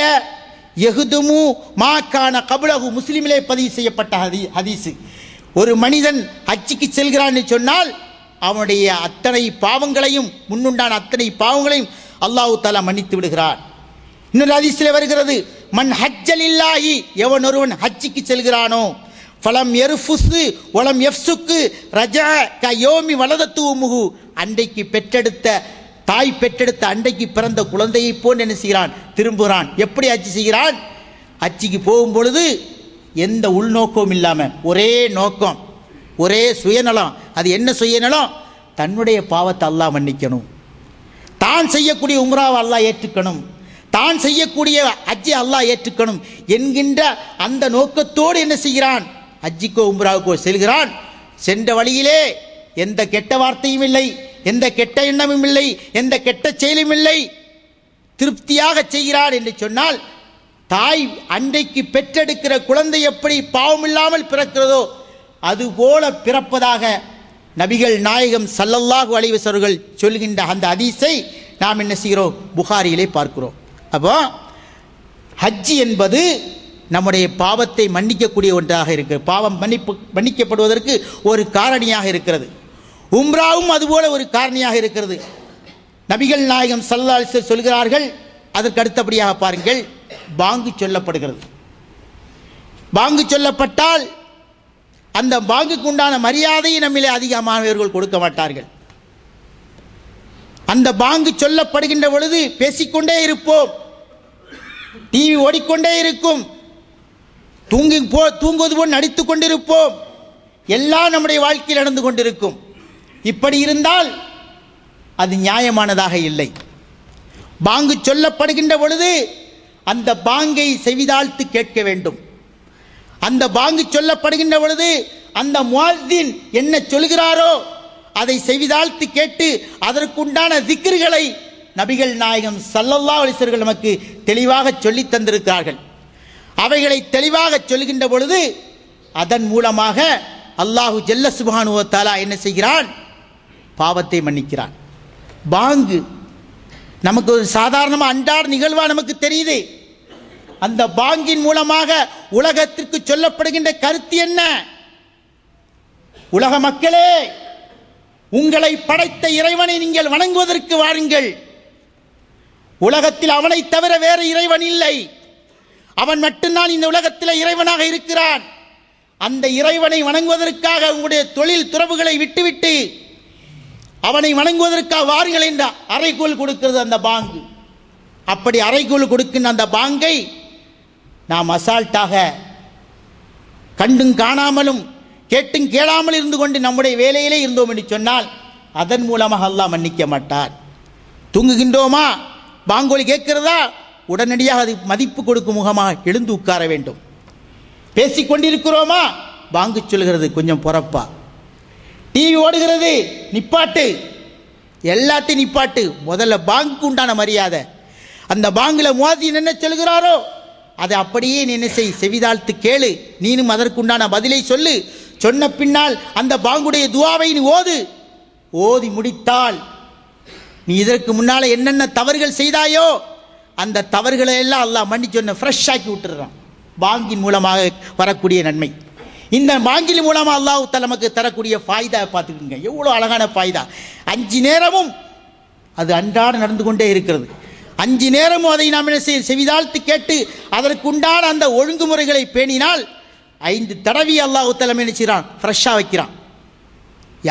யஹ்துமு மா கான கப்லஹு. முஸ்லிமிலே பதிவு செய்யப்பட்ட ஹதீஸ். ஒரு மனிதன் ஹஜ்ஜிக்கு செல்கிறான் என்று சொன்னால் அவனுடைய அத்தனை பாவங்களையும், முன்னுண்டான அத்தனை பாவங்களையும் அல்லாஹ் தஆலா மன்னித்து விடுகிறான். இன்னொரு ஹதீஸில் வருகிறது, மன் ஹஜ்ஜலில்லாஹி, எவன் ஒருவன் ஹஜ்ஜிக்கு செல்கிறானோ, ஃபலம் யர்ஃபுஸ் வலம் யஃப்சுக்கு ரஜா கயோமி வலதத்து உம்முஹு, அன்றைக்கு பெற்றெடுத்த தாய் பெற்றெடுத்த அன்றைக்கு பிறந்த குழந்தையை போல் என்ன செய்கிறான்? திரும்புகிறான். எப்படி ஹஜ்ஜி செய்கிறான்? ஹஜ்ஜிக்கு போகும் பொழுது எந்த உள்நோக்கமும் இல்லாமல் ஒரே நோக்கம், ஒரே சுயநலம். அது என்ன சுயநலம்? தன்னுடைய பாவத்தை அல்லாஹ் மன்னிக்கணும், தான் செய்யக்கூடிய உம்ராவை அல்லாஹ் ஏற்றுக்கணும், தான் செய்யக்கூடிய ஹஜ்ஜை அல்லாஹ் ஏற்றுக்கணும் என்கின்ற அந்த நோக்கத்தோடு என்ன செய்கிறான்? ஹஜ்ஜிக்கோ உம்ராவுக்கோ செல்கிறான். சென்ற வழியிலே எந்த கெட்ட வார்த்தையும் இல்லை, எந்த கெட்ட எண்ணமும் இல்லை, எந்த கெட்ட செயலும் இல்லை, திருப்தியாக செய்கிறான் என்று சொன்னால், தாய் அன்றைக்கு பெற்றெடுக்கிற குழந்தை எப்படி பாவம் இல்லாமல் பிறக்கிறதோ அதுபோல பிறப்பதாக நபிகள் நாயகம் ஸல்லல்லாஹு அலைஹி வஸல்லம் அவர்கள் சொல்கின்ற அந்த ஹதீஸை நாம் என்ன செய்கிறோம்? புகாரியிலே பார்க்கிறோம். அப்போ ஹஜ்ஜி என்பது நம்முடைய பாவத்தை மன்னிக்கக்கூடிய ஒன்றாக இருக்கிறது, பாவம் மன்னிக்கப்படுவதற்கு ஒரு காரணியாக இருக்கிறது. உம்ராவும் அதுபோல ஒரு காரணியாக இருக்கிறது. நபிகள் நாயகம் ஸல்லல்லாஹு அலைஹி வஸல்லம் சொல்கிறார்கள். அதற்கு அடுத்தபடியாக பாருங்கள், பாங்கு சொல்லப்படுகிறது. பாங்கு சொல்லப்பட்டால் அந்த பாங்குக்கு உண்டான மரியாதையை நம்மிலே அதிகமானவர்கள் கொடுக்க மாட்டார்கள். அந்த பாங்கு சொல்லப்படுகின்ற பொழுது பேசிக்கொண்டே இருப்போம், டிவி ஓடிக்கொண்டே இருக்கும், தூங்குவது போல் நடித்து கொண்டிருப்போம், எல்லாம் நம்முடைய வாழ்க்கையில் நடந்து கொண்டிருக்கும். இப்படி இருந்தால் அது நியாயமானதாக இல்லை. பாங்கு சொல்லப்படுகின்ற பொழுது அந்த பாங்கை செவிதாழ்த்து கேட்க வேண்டும். அந்த பாங்கு சொல்லப்படுகின்ற பொழுது அந்த முஅத்தின் என்ன சொல்கிறாரோ அதை செவிதாழ்த்து கேட்டு அதற்குண்டான திக்ருகளை நபிகள் நாயகம் ஸல்லல்லாஹு அலைஹி வஸல்லம் நமக்கு தெளிவாக சொல்லி தந்திருக்கிறார்கள். அவைகளை தெளிவாக சொல்கின்ற பொழுது அதன் மூலமாக அல்லாஹு ஜல்ல சுப்ஹானஹு வ தஆலா என்ன செய்கிறான்? பாவத்தை மன்னிக்கிறான். பாங்கு நமக்கு ஒரு சாதாரணமாக அன்றாட நிகழ்வா நமக்கு தெரியுது. அந்த பாங்கின் மூலமாக உலகத்திற்கு சொல்லப்படுகின்ற கருத்து என்ன? உலக மக்களே, உங்களை படைத்த இறைவனை நீங்கள் வணங்குவதற்கு வாருங்கள். உலகத்தில் அவனை தவிர வேறு இறைவன் இல்லை. அவன் மட்டும்தான் இந்த உலகத்தில் இறைவனாக இருக்கிறான். அந்த இறைவனை வணங்குவதற்காக உங்களுடைய தொழில் துறவுகளை விட்டுவிட்டு அவனை வணங்குவதற்காக வாருங்கள் என்ற அறைகோல் கொடுக்கிறது அந்த பாங்கு. அப்படி அறைகோல் கொடுக்கின்ற அந்த பாங்கை நாம் அசால்ட்டாக கண்டும் காணாமலும் கேட்டும் கேளாமல் இருந்து கொண்டு நம்முடைய வேலையிலே இருந்தோம் என்று சொன்னால் அதன் மூலமாக அல்லாஹ் மன்னிக்க மாட்டார். தூங்குகின்றோமா, பாங்கோலி கேட்கிறதா, உடனடியாக அது மதிப்பு கொடுக்கும் முகமாக எழுந்து உட்கார வேண்டும். பேசிக்கொண்டிருக்கிறோமா, பாங்கு சொல்கிறது கொஞ்சம் பொறப்பா. டிவி ஓடுகிறது, நிப்பாட்டு, எல்லாத்தையும் நிப்பாட்டு. முதல்ல பாங்குக்கு உண்டான மரியாதை. அந்த பாங்கில் முஅத்தின் என்ன சொல்கிறாரோ அதை அப்படியே நீ என்ன செய், செவிதாழ்த்து கேளு. நீனும் அதற்குண்டான பதிலை சொல்லு. சொன்ன பின்னால் அந்த பாங்குடைய துஆவை நீ ஓதி முடித்தால் நீ இதற்கு முன்னால என்னென்ன தவறுகள் செய்தாயோ அந்த தவறுகளை எல்லாம் அல்லாஹ் மன்னிச்சு சொன்ன ஃப்ரெஷ் ஆக்கி விட்டுறான். பாங்கின் மூலமாக வரக்கூடிய நன்மை. இந்த பாங்கின் மூலமாக அல்லாஹ் தஆலா நமக்கு தரக்கூடிய ஃபாய்தா பார்த்துக்கிங்க, எவ்வளோ அழகான ஃபாய்தா. 5 நேரமும் அது அன்றாட நடந்து கொண்டே இருக்கிறது. 5 நேரமும் அதை நாம் என்ன செய்ய, செவிதாழ்த்து கேட்டு அதற்கு உண்டான அந்த ஒழுங்குமுறைகளை பேணினால் 5 தடவை அல்லாஹ் தஆலா என்ன செய்கிறான், ஃப்ரெஷ்ஷாக வைக்கிறான்.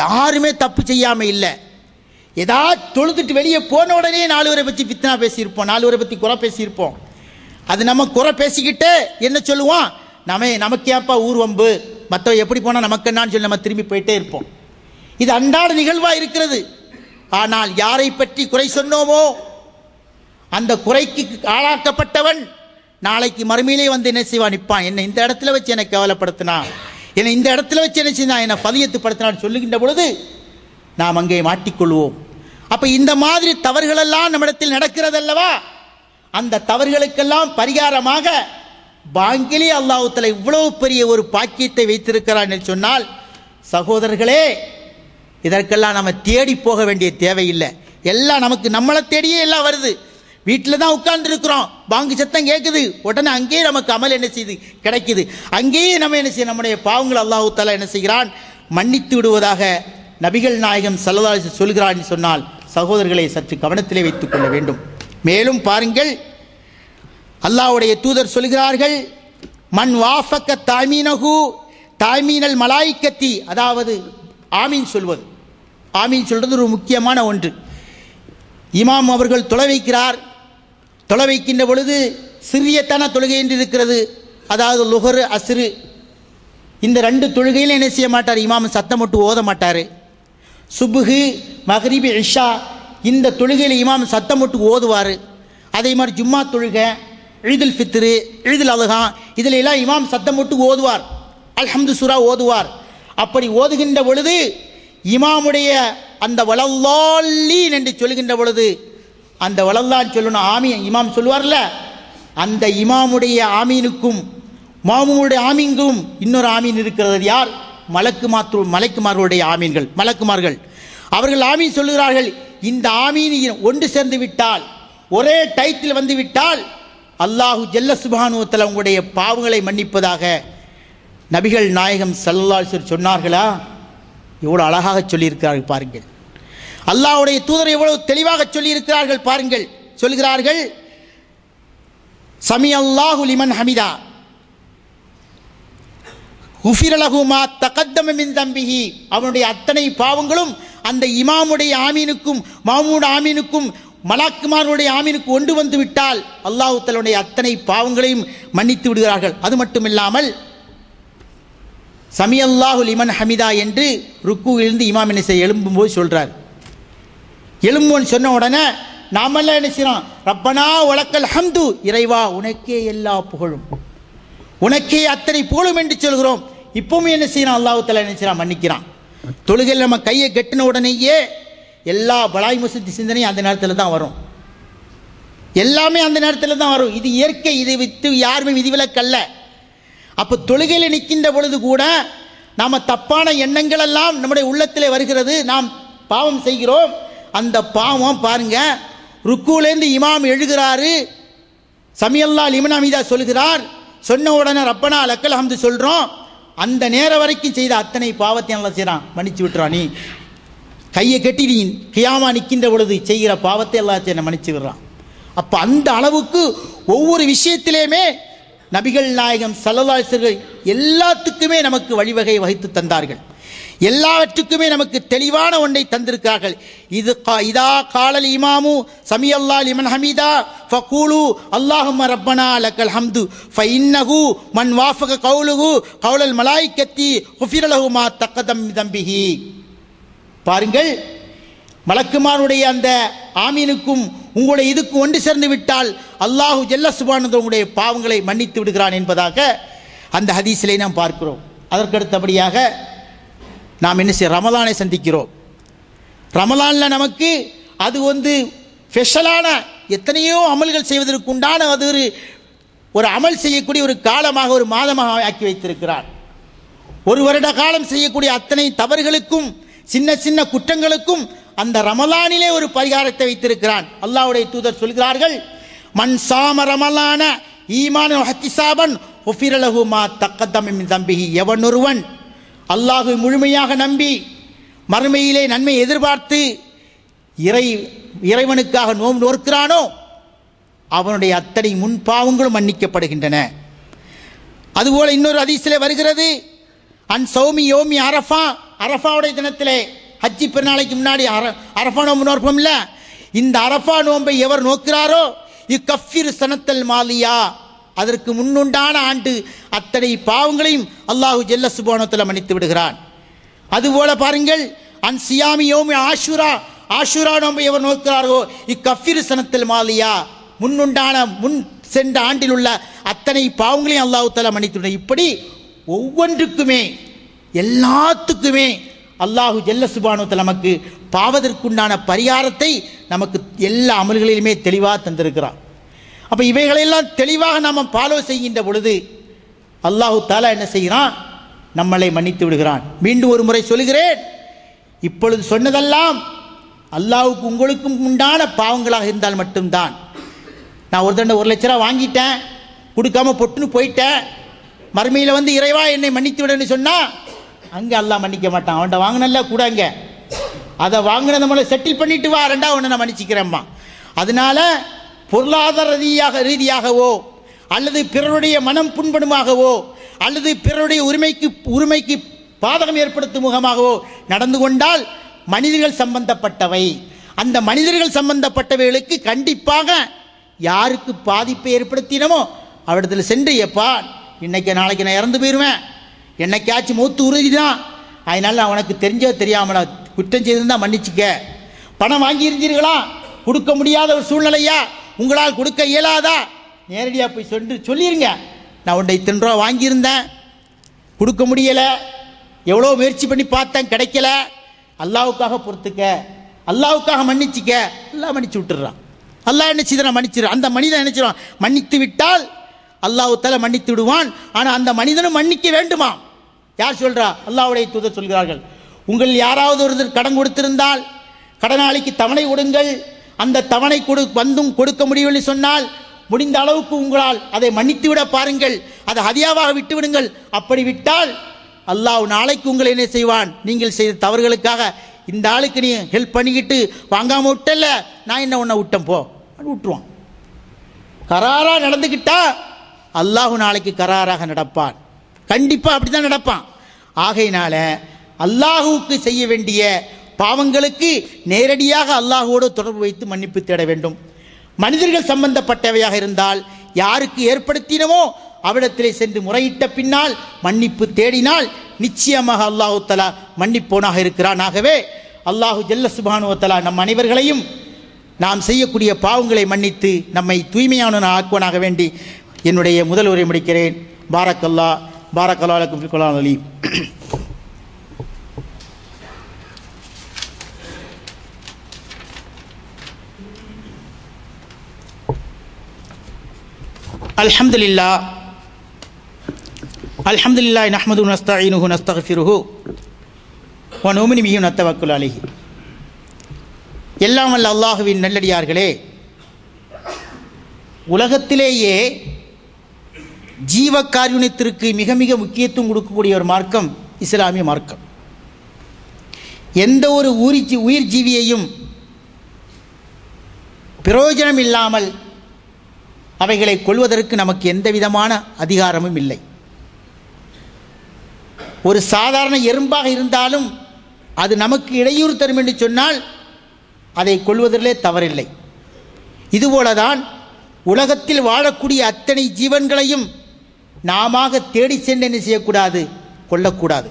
யாருமே தப்பு செய்யாமல் இல்லை. ஏதாவது தொழுதுட்டு வெளியே போன உடனே 4 பேரை பற்றி பித்னா பேசியிருப்போம், 4 பேரை பற்றி குறை பேசியிருப்போம். அது நம்ம குறை பேசிக்கிட்டு என்ன சொல்லுவோம், நமக்கேப்பா ஊர் வம்பு, மற்றவ எப்படி போனால் நமக்கு என்னான்னு சொல்லி நம்ம திரும்பி போயிட்டே இருப்போம். இது அன்றாட நிகழ்வாக இருக்கிறது. ஆனால் யாரை பற்றி குறை சொன்னோமோ அந்த குறைக்கு ஆளாக்கப்பட்டவன் நாளைக்கு மறுமையிலே வந்து என்ன செய்வான், நிற்பான். என்னை இந்த இடத்துல வச்சு என்னை கேவலப்படுத்தினா, என்னை இந்த இடத்துல வச்சு என்ன செய்தான், என்னை பதியத்துப்படுத்தினான்னு சொல்லுகின்ற பொழுது நாம் அங்கே மாட்டிக்கொள்வோம். அப்போ இந்த மாதிரி தவறுகளெல்லாம் நம்மிடத்தில் நடக்கிறது அல்லவா? அந்த தவறுகளுக்கெல்லாம் பரிகாரமாக பாங்கிலே அல்லாஹ் தஆலா இவ்வளவு பெரிய ஒரு பாக்கியத்தை வைத்திருக்கிறான் என்று சொன்னால், சகோதரர்களே, இதற்கெல்லாம் நம்ம தேடி போக வேண்டிய தேவையில்லை. எல்லாம் நமக்கு நம்மளை தேடியே எல்லாம் வருது. வீட்டில் தான் உட்கார்ந்து இருக்கிறோம், பாங்கு சத்தம் கேட்குது, உடனே அங்கேயே நமக்கு அமல் என்ன செய்யுது, கிடைக்குது. அங்கேயே நம்ம என்ன செய்ய, நம்முடைய பாவங்கள் அல்லாஹ் தஆலா என்ன செய்கிறான், மன்னித்து விடுவதாக நபிகள் நாயகம் ஸல்லல்லாஹு அலைஹி வஸல்லம் சொல்கிறார் என்று சொன்னால் சகோதரர்களை சற்று கவனத்திலே வைத்துக் கொள்ள வேண்டும். மேலும் பாருங்கள், அல்லாஹ்வுடைய தூதர் சொல்கிறார்கள், மன் வாஃபக தாமீனஹு தாமீனல் மலாயிக்கத்தி, அதாவது ஆமீன் சொல்வது. ஆமீன் சொல்றது ஒரு முக்கியமான ஒன்று. இமாம் அவர்கள் தொலை வைக்கிறார். தொலை வைக்கின்ற பொழுது சிறியத்தான தொழுகை என்று இருக்கிறது. அதாவது லுஹர் அஸ்ரு இந்த 2 தொழுகையிலும் என்ன செய்ய மாட்டார், இமாம் சத்தம் மட்டும் ஓத மாட்டார். சுபுஹு மக்ரிபி இஷா இந்த தொழுகையில் இமாம் சத்தம் மட்டும் ஓதுவார். அதே மாதிரி ஜும்மா தொழுகை, ஈதுல் ஃபித்ரு, ஈதுல் அல்ஹா இதில் எல்லாம் இமாம் சத்தம் மட்டும் ஓதுவார், அல்ஹம்து சூரா ஓதுவார். அப்படி ஓதுகின்ற பொழுது இமாமுடைய அந்த வலல்லாலீன் என்று சொல்லுகின்ற பொழுது அந்த வலல்லான் சொல்லணும், ஆமீன் இமாம் சொல்லுவார்ல, அந்த இமாமுடைய ஆமீனுக்கும் மாமுடைய ஆமீனுக்கும் இன்னொரு ஆமீன் இருக்கிறது. யார்? மலக்குமார்களுடைய ஆமீன்கள். மலக்குமார்கள் அவர்கள் ஆமீன் சொல்லுகிறார்கள். இந்த ஆமீன் ஒன்று சேர்ந்து விட்டால், ஒரே டைத்தில் வந்து விட்டால் அல்லாஹு ஜல்ல சுப்ஹானஹு வ தஆலா உங்களுடைய பாவங்களை மன்னிப்பதாக நபிகள் நாயகம் ஸல்லல்லாஹு அலைஹி வஸல்லம் சொன்னார்களா? எவ்வளவு அழகாக சொல்லியிருக்கிறார்கள் பாருங்கள். அல்லாஹ்வுடைய தூதர் எவ்வளவு தெளிவாக சொல்லியிருக்கிறார்கள் பாருங்கள். சொல்கிறார்கள், சமி அல்லாஹு லிமன் ஹமிதா குஃபிர லஹு மா தகத்தம மின் தம்பிஹி, அவனுடைய அத்தனை பாவங்களும் அந்த இமாமுடைய ஆமீனுக்கும் மாமூட ஆமீனுக்கும் மலாக்குமாருடைய ஆமீனுக்கு ஒன்று வந்து விட்டால் அல்லாஹ் தஆலாவுடைய அத்தனை பாவங்களையும் மன்னித்து விடுகிறார்கள். அது மட்டுமில்லாமல் சமி அல்லாஹு லிமன் ஹமிதா என்று ருக்குவிலிருந்து இமாம் என்ன செய்ய எழும்பும்போது சொல்கிறார். எழும்புன்னு சொன்ன உடனே நாமெல்லாம் என்ன செய்யறோம்? ரப்பனா வலக்கல் ஹம்து, இறைவா உனக்கே எல்லா புகழும், உனக்கே அத்தனை புகழும் என்று சொல்கிறோம். இப்பவும் என்ன செய்யறான்? அல்லாஹ் தஆலா என்ன செய்யறான்? மன்னிக்கிறான். தொழுகையில் நம்ம கையை கட்டின உடனேயே எல்லா பலாய் முசத்தி சிந்தனையும் அந்த நேரத்தில் தான் வரும். எல்லாமே அந்த நேரத்தில் தான் வரும். இது இயற்கை, இதை விட்டு யாருமே விதிவிலக்கல்ல. அப்போ தொழுகையில் நிற்கின்ற பொழுது கூட நாம் தப்பான எண்ணங்கள் எல்லாம் நம்முடைய உள்ளத்திலே வருகிறது. நாம் பாவம் செய்கிறோம். அந்த பாவம் பாருங்க, ருக்குலேருந்து இமாம் எழுகிறாரு, சமியல்லா லிமன் ஹமீதா சொல்கிறார், சொன்ன உடனே ரப்பனா லக்கல் ஹம்து சொல்கிறோம். அந்த நேரம் வரைக்கும் செய்த அத்தனை பாவத்தை நல்லா செய்கிறான், மன்னிச்சு விட்டுறான். நீ கையை கட்டி நீ கியாமா நிற்கின்ற பொழுது செய்கிற பாவத்தை எல்லாத்தையும் மன்னிச்சு விடுறான். அப்போ அந்த அளவுக்கு ஒவ்வொரு விஷயத்திலேயுமே நபிகள் நாயகம் ஸல்லல்லாஹு அலைஹி வஸல்லம் எல்லாத்துக்குமே நமக்கு வழிவகை வகுத்து தந்தார்கள். எல்லாவற்றுக்குமே நமக்கு தெளிவான ஒன்றை தந்திருக்கார்கள். இதா காலல் இமாமு சமியல்லா லிமன் ஹமீதா ஃபகூலு அல்லாஹும்ம ரப்பனா லக்கல் ஹம்து ஃபஇன்னஹு மன் வாஃபக கௌலுஹு கௌலல் மலாயிக்கத்தி குஃபிர லஹு மா தக்கதம் மின் தம்பிஹி. பாருங்கள், மலக்குமாருடைய அந்த ஆமீனுக்கும் உங்களுடைய இதுக்கு ஒன்று சேர்ந்து விட்டால் அல்லாஹு ஜல்ல சுப்ஹானஹு உங்களுடைய பாவங்களை மன்னித்து விடுகிறான் என்பதாக அந்த ஹதீஸிலே நாம் பார்க்கிறோம். அதற்கடுத்தபடியாக நாம் என்ன செய்ய ரமலானை சந்திக்கிறோம். ரமலானில் நமக்கு அது ஸ்பெஷலான எத்தனையோ அமல்கள் செய்வதற்கு உண்டான அது ஒரு அமல் செய்யக்கூடிய ஒரு காலமாக, ஒரு மாதமாக ஆக்கி வைத்திருக்கிறார். ஒரு வருட காலம் செய்யக்கூடிய அத்தனை தவறுகளுக்கும் சின்ன சின்ன குற்றங்களுக்கும் அந்த ரமலானிலே ஒரு பரிகாரத்தை வைத்திருக்கிறான். அல்லாஹ்வுடைய தூதர் சொல்கிறார்கள், மன் சாம ரமலான ஈமான் வஹ்திசாபன் குஃபிர லஹு மா தக்கதம் மின் தம்பிஹி. எவன் ஒருவன் அல்லாஹ்வை முழுமையாக நம்பி மறுமையிலே நன்மை எதிர்பார்த்து இறைவனுக்காக நோன்பு நோக்கிறானோ அவனுடைய அத்தனை முன்பாவங்களும் மன்னிக்கப்படுகின்றன. அதுபோல இன்னொரு ஹதீஸிலே வருகிறது, அன் சௌமி யோமி அரஃபா, அரஃபாவுடைய தினத்திலே ஹஜ்ஜி பெருநாளைக்கு முன்னாடி அரஃபா நோம்பு நோற்போம்ல, இந்த அரஃபா நோன்பை எவர் நோக்கிறாரோ இக்கஃபிர் சனத்தல் மாலியா, அதற்கு முன்னுண்டான ஆண்டு அத்தனை பாவங்களையும் அல்லாஹு ஜல்ல சுப்ஹானஹு வ தஆலா மன்னித்து விடுகிறான். அதுபோல பாருங்கள், அன் சியாமி யோமி ஆஷுரா, ஆஷுரா நோன்பை எவர் நோக்கிறாரோ இக்கஃபிர் சனத்தல் மாலியா, முன்னுண்டான முன் சென்ற ஆண்டில் உள்ள அத்தனை பாவங்களையும் அல்லாஹு தஆலா மன்னித்து விடுகிறான். இப்படி ஒவ்வொன்றுக்குமே எல்லாத்துக்குமே அல்லாஹு ஜல்ல சுப்ஹானஹு வ தஆலா நமக்கு பாவதற்குண்டான பரிகாரத்தை நமக்கு எல்லா அமல்களிலுமே தெளிவாக தந்திருக்கிறான். அப்போ இவைகளெல்லாம் தெளிவாக நாம் ஃபாலோ செய்கின்ற பொழுது அல்லாஹு தஆலா என்ன செய்கிறான்? நம்மளை மன்னித்து விடுகிறான். மீண்டும் ஒரு முறை சொல்கிறேன், இப்பொழுது சொன்னதெல்லாம் அல்லாஹ்வுக்கு உங்களுக்கும் உண்டான பாவங்களாக இருந்தால் மட்டும்தான். நான் ஒரு தண்டை 1 லட்ச ரூபா வாங்கிட்டேன், கொடுக்காம பொட்டுன்னு போயிட்டேன், மறுமையில் இறைவா என்னை மன்னித்து விடுன்னு சொன்னால் அங்கே அல்லாஹ் மன்னிக்க மாட்டான். அவன்கிட்ட வாங்கினல்ல கூட, அங்கே அதை வாங்கின நம்மளை செட்டில் பண்ணிட்டு வா, ரெண்டாவது ஒன்று நான் மன்னிச்சிக்கிறேம்மா. அதனால பொருளாதார ரீதியாகவோ அல்லது பிறருடைய மனம் புண்படுமாகவோ அல்லது பிறருடைய உரிமைக்கு பாதகம் ஏற்படுத்தும் முகமாகவோ நடந்து கொண்டால் மனிதர்கள் சம்பந்தப்பட்டவை, அந்த மனிதர்கள் சம்பந்தப்பட்டவைகளுக்கு கண்டிப்பாக யாருக்கு பாதிப்பை ஏற்படுத்தினமோ அவரிடத்தில் சென்று, எப்பா இன்னைக்கு நாளைக்கு நான் இறந்து போயிடுவேன், என்னைக்காச்சும் மூத்து உறுதி தான், அதனால உனக்கு தெரிஞ்சோ தெரியாமலா குற்றம் செய்திருந்தால் மன்னிச்சுக்க, பணம் வாங்கியிருந்தீர்களா, கொடுக்க முடியாத ஒரு சூழ்நிலையா, உங்களால் கொடுக்க இயலாதா, நேரடியாக போய் சொல்லிடுங்க, நான் உன்னை 3 ரூபா வாங்கியிருந்தேன், கொடுக்க முடியலை, எவ்வளோ முயற்சி பண்ணி பார்த்தேன் கிடைக்கல, அல்லாஹ்வுக்காக பொறுத்துக்க, அல்லாஹ்வுக்காக மன்னிச்சிக்க. அல்லாஹ் மன்னிச்சு விட்டுறான். அல்லாஹ் என்ன செய்தான்? மன்னிச்சிடும். அந்த மனிதன் என்ன செய்வான்? மன்னித்து விட்டால் அல்லாஹ் தஆலா மன்னித்து விடுவான். ஆனால் அந்த மனிதனும் மன்னிக்க வேண்டுமா? யார் சொல்றா? அல்லாஹ்வுடைய தூதர் சொல்கிறார்கள், உங்கள் யாராவது ஒருத்தர் கடன் கொடுத்திருந்தால் கடனாளிக்கு தவணை கொடுங்கள், அந்த தவணை கொடுக்க முடியவில்லை சொன்னால் முடிந்த அளவுக்கு உங்களால் அதை மன்னித்து விட பாருங்கள், அதை ஹதியாவாக விட்டு விடுங்கள். அப்படி விட்டால் அல்லாஹ் நாளைக்கு உங்களை என்ன செய்வான்? நீங்கள் செய்த தவறுகளுக்காக இந்த ஆளுக்கு நீ ஹெல்ப் பண்ணிக்கிட்டு வாங்காம விட்டல, நான் என்ன உன்னை விட்டேன் போ விட்டுருவான். கராரா நடந்துக்கிட்டா அல்லாஹ் நாளைக்கு கராராக நடப்பான். கண்டிப்பாக அப்படி தான் நடப்பான். ஆகையினால அல்லாஹுவுக்கு செய்ய வேண்டிய பாவங்களுக்கு நேரடியாக அல்லாஹுவோடு தொடர்பு வைத்து மன்னிப்பு தேட வேண்டும். மனிதர்கள் சம்பந்தப்பட்டவையாக இருந்தால் யாருக்கு ஏற்படுத்தினமோ அவிடத்திலே சென்று முறையிட்ட பின்னால் மன்னிப்பு தேடினால் நிச்சயமாக அல்லாஹு தஆலா மன்னிப்போனாக இருக்கிறான். ஆகவே அல்லாஹு ஜல்ல சுப்ஹானஹு வ தஆலா நம் அனைவர்களையும் நாம் செய்யக்கூடிய பாவங்களை மன்னித்து நம்மை தூய்மையான ஆக்குவனாக வேண்டி என்னுடைய முதல் உரை முடிக்கிறேன். பாரக்கல்லா லக்கும் ஃபில் குர்ஆனில் அலீம். அல்ஹம்துலில்லாஹ் நஹ்மதுஹு வ நஸ்தஈனுஹு வ நஸ்தக்ஃபிருஹு வ நு'மினு பிஹி வ நத்தவக்கலு அலைஹி. எல்லாம் வல்ல அல்லாஹுவின் நல்லடியார்களே, உலகத்திலேயே ஜீவகாருண்யத்திற்கு மிக மிக முக்கியத்துவம் கொடுக்கக்கூடிய ஒரு மார்க்கம் இஸ்லாமிய மார்க்கம். எந்த ஒரு உயிர் ஜீவியையும் பிரயோஜனம் இல்லாமல் அவைகளை கொள்வதற்கு நமக்கு எந்த விதமான அதிகாரமும் இல்லை. ஒரு சாதாரண எறும்பாக இருந்தாலும் அது நமக்கு இடையூறு தரும் என்று சொன்னால் அதை கொள்வதிலே தவறில்லை. இதுபோலதான் உலகத்தில் வாழக்கூடிய அத்தனை ஜீவன்களையும் நாம தேடி சென்று என்ன செய்யக்கூடாது, கொள்ளக்கூடாது.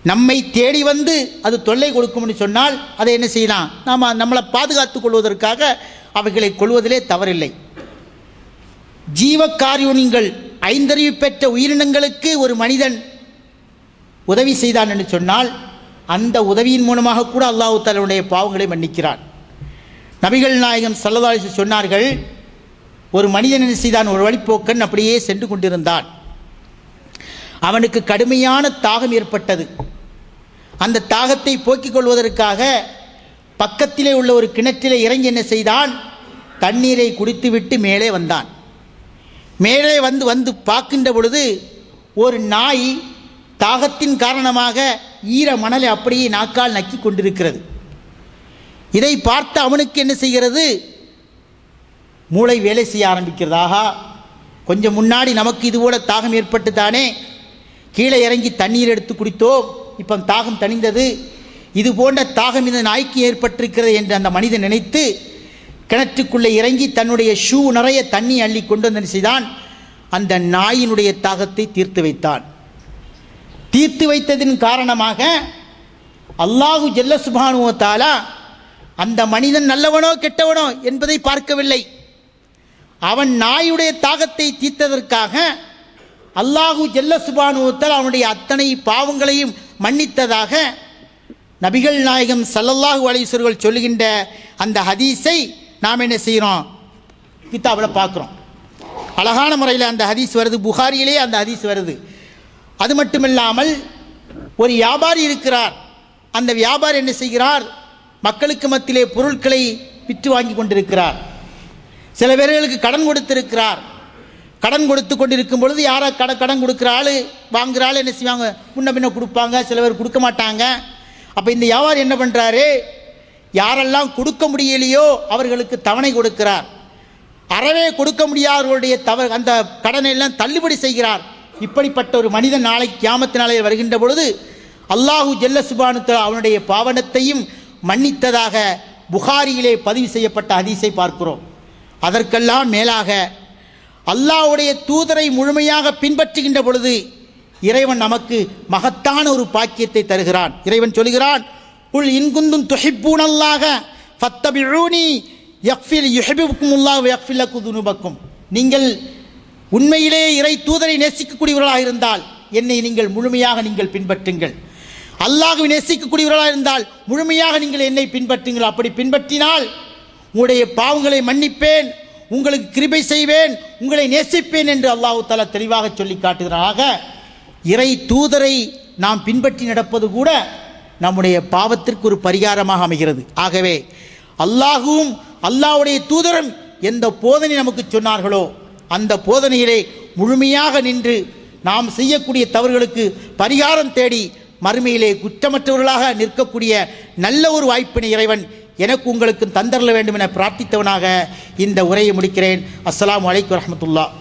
நம்மை தேடி வந்து அது தொல்லை கொடுக்கும்னு சொன்னால் அதை என்ன செய்யலாம், நம்மளை பாதுகாத்துக் கொள்வதற்காக அவைகளை கொள்வதிலே தவறில்லை. ஜீவகாருண்யங்கள் ஐந்தறிவு பெற்ற உயிரினங்களுக்கு ஒரு மனிதன் உதவி செய்தான் என்று சொன்னால் அந்த உதவியின் மூலமாக கூட அல்லாஹ் தஆலாவுடைய பாவங்களை மன்னிக்கிறான். நபிகள் நாயகம் ஸல்லல்லாஹு அலைஹி வஸல்லம் சொன்னார்கள், ஒரு மனிதன் என்ன செய்தான், ஒரு வழிப்போக்கன் அப்படியே சென்று கொண்டிருந்தான். அவனுக்கு கடுமையான தாகம் ஏற்பட்டது. அந்த தாகத்தை போக்கிக் கொள்வதற்காக பக்கத்திலே உள்ள ஒரு கிணற்றிலே இறங்கி என்ன செய்தான், தண்ணீரை குடித்துவிட்டு மேலே வந்தான். மேலே வந்து பார்க்கின்ற பொழுது ஒரு நாய் தாகத்தின் காரணமாக ஈர மணலை அப்படியே நாக்கால் நக்கி கொண்டிருக்கிறது. இதை பார்த்து அவனுக்கு என்ன செய்கிறது, மூளை வேலை செய்ய ஆரம்பிக்கிறது. ஆஹா, கொஞ்சம் முன்னாடி நமக்கு இதுபோல தாகம் ஏற்பட்டு தானே கீழே இறங்கி தண்ணீர் எடுத்து குடித்தோம், இப்போ தாகம் தணிந்தது, இது போன்ற தாகம் இந்த நாய்க்கு ஏற்பட்டிருக்கிறது என்று அந்த மனிதன் நினைத்து கிணற்றுக்குள்ளே இறங்கி தன்னுடைய ஷூ நிறைய தண்ணி அள்ளி கொண்டு வந்து செய்தான். அந்த நாயினுடைய தாகத்தை தீர்த்து வைத்தான். தீர்த்து வைத்ததின் காரணமாக அல்லாஹு ஜல்ல சுப்ஹானஹு வ தஆலா அந்த மனிதன் நல்லவனோ கெட்டவனோ என்பதை பார்க்கவில்லை. அவன் நாயுடைய தாகத்தை தீர்த்ததற்காக அல்லாஹு ஜல்ல சுப்ஹானஹு வ தஆலா அவனுடைய அத்தனை பாவங்களையும் மன்னித்ததாக நபிகள் நாயகம் ஸல்லல்லாஹு அலைஹி வஸல்லம் சொல்லுகின்ற அந்த ஹதீஸை நாம் என்ன செய்கிறோம், கிதாபில் பார்க்குறோம். அழகான முறையில் அந்த ஹதீஸ் வருது, புகாரியிலே அந்த ஹதீஸ் வருது. அது மட்டுமில்லாமல் ஒரு வியாபாரி இருக்கிறார். அந்த வியாபாரி என்ன செய்கிறார், மக்களுக்கு மத்தியிலே பொருட்களை விற்று வாங்கி கொண்டிருக்கிறார். சில பேர்களுக்கு கடன் கொடுத்திருக்கிறார். கடன் கொடுத்து கொண்டிருக்கும் பொழுது யாரோ கடன் கொடுக்குற ஆள் வாங்குகிற ஆள் என்ன செய்வாங்க, முன்ன பின்ன கொடுப்பாங்க, சில பேர் கொடுக்க மாட்டாங்க. அப்போ இந்த வியாபாரி என்ன பண்ணுறாரு, யாரெல்லாம் கொடுக்க முடியலையோ அவர்களுக்கு தவணை கொடுக்கிறார். அறவே கொடுக்க முடியாதவர்களுடைய அந்த கடனை எல்லாம் தள்ளுபடி செய்கிறார். இப்படிப்பட்ட ஒரு மனிதன் நாளை கியாமத் நாளையில் வருகின்ற பொழுது அல்லாஹு ஜல்ல சுப்ஹானஹு வ தஆலா அவனுடைய பாவனத்தையும் மன்னித்ததாக புகாரியிலே பதிவு செய்யப்பட்ட ஹதீஸை பார்க்கிறோம். அதற்கெல்லாம் மேலாக அல்லாஹ்வுடைய தூதரை முழுமையாக பின்பற்றுகின்ற பொழுது இறைவன் நமக்கு மகத்தான ஒரு பாக்கியத்தை தருகிறான். இறைவன் சொல்கிறான், குல் இன் குந்தும் துஹிப்பூனல்லாஹ ஃபத்தபிஊனி யக்ஃபிர் யுஹிப்புக்குமுல்லாஹு வ யக்ஃபிர் லக்கும் துனூபக்கும். நீங்கள் உண்மையிலே இறை தூதரை நேசிக்கக்கூடியவர்களாக இருந்தால் என்னை நீங்கள் முழுமையாக நீங்கள் பின்பற்றுங்கள். அல்லாஹ்வை நேசிக்கக்கூடியவர்களாக இருந்தால் முழுமையாக நீங்கள் என்னை பின்பற்றுங்கள். அப்படி பின்பற்றினால் உங்களுடைய பாவங்களை மன்னிப்பேன், உங்களுக்கு கிருபை செய்வேன், உங்களை நேசிப்பேன் என்று அல்லாஹ் தஆலா தெளிவாக சொல்லி காட்டுகிறாராக. இறை தூதரை நாம் பின்பற்றி நடப்பது கூட நம்முடைய பாவத்திற்கு ஒரு பரிகாரமாக அமைகிறது. ஆகவே அல்லாஹுவும் அல்லாஹ்வுடைய தூதரும் எந்த போதனை நமக்கு சொன்னார்களோ அந்த போதனையிலே முழுமையாக நின்று நாம் செய்யக்கூடிய தவறுகளுக்கு பரிகாரம் தேடி மறுமையிலே குற்றமற்றவர்களாக நிற்கக்கூடிய நல்ல ஒரு வாய்ப்பினை இறைவன் எனக்கு உங்களுக்கு தந்தரல வேண்டும் என பிரார்த்தித்தவனாக இந்த உரையை முடிக்கிறேன். அஸ்ஸலாமு அலைக்கும் வரஹ்மத்துல்லாஹ்.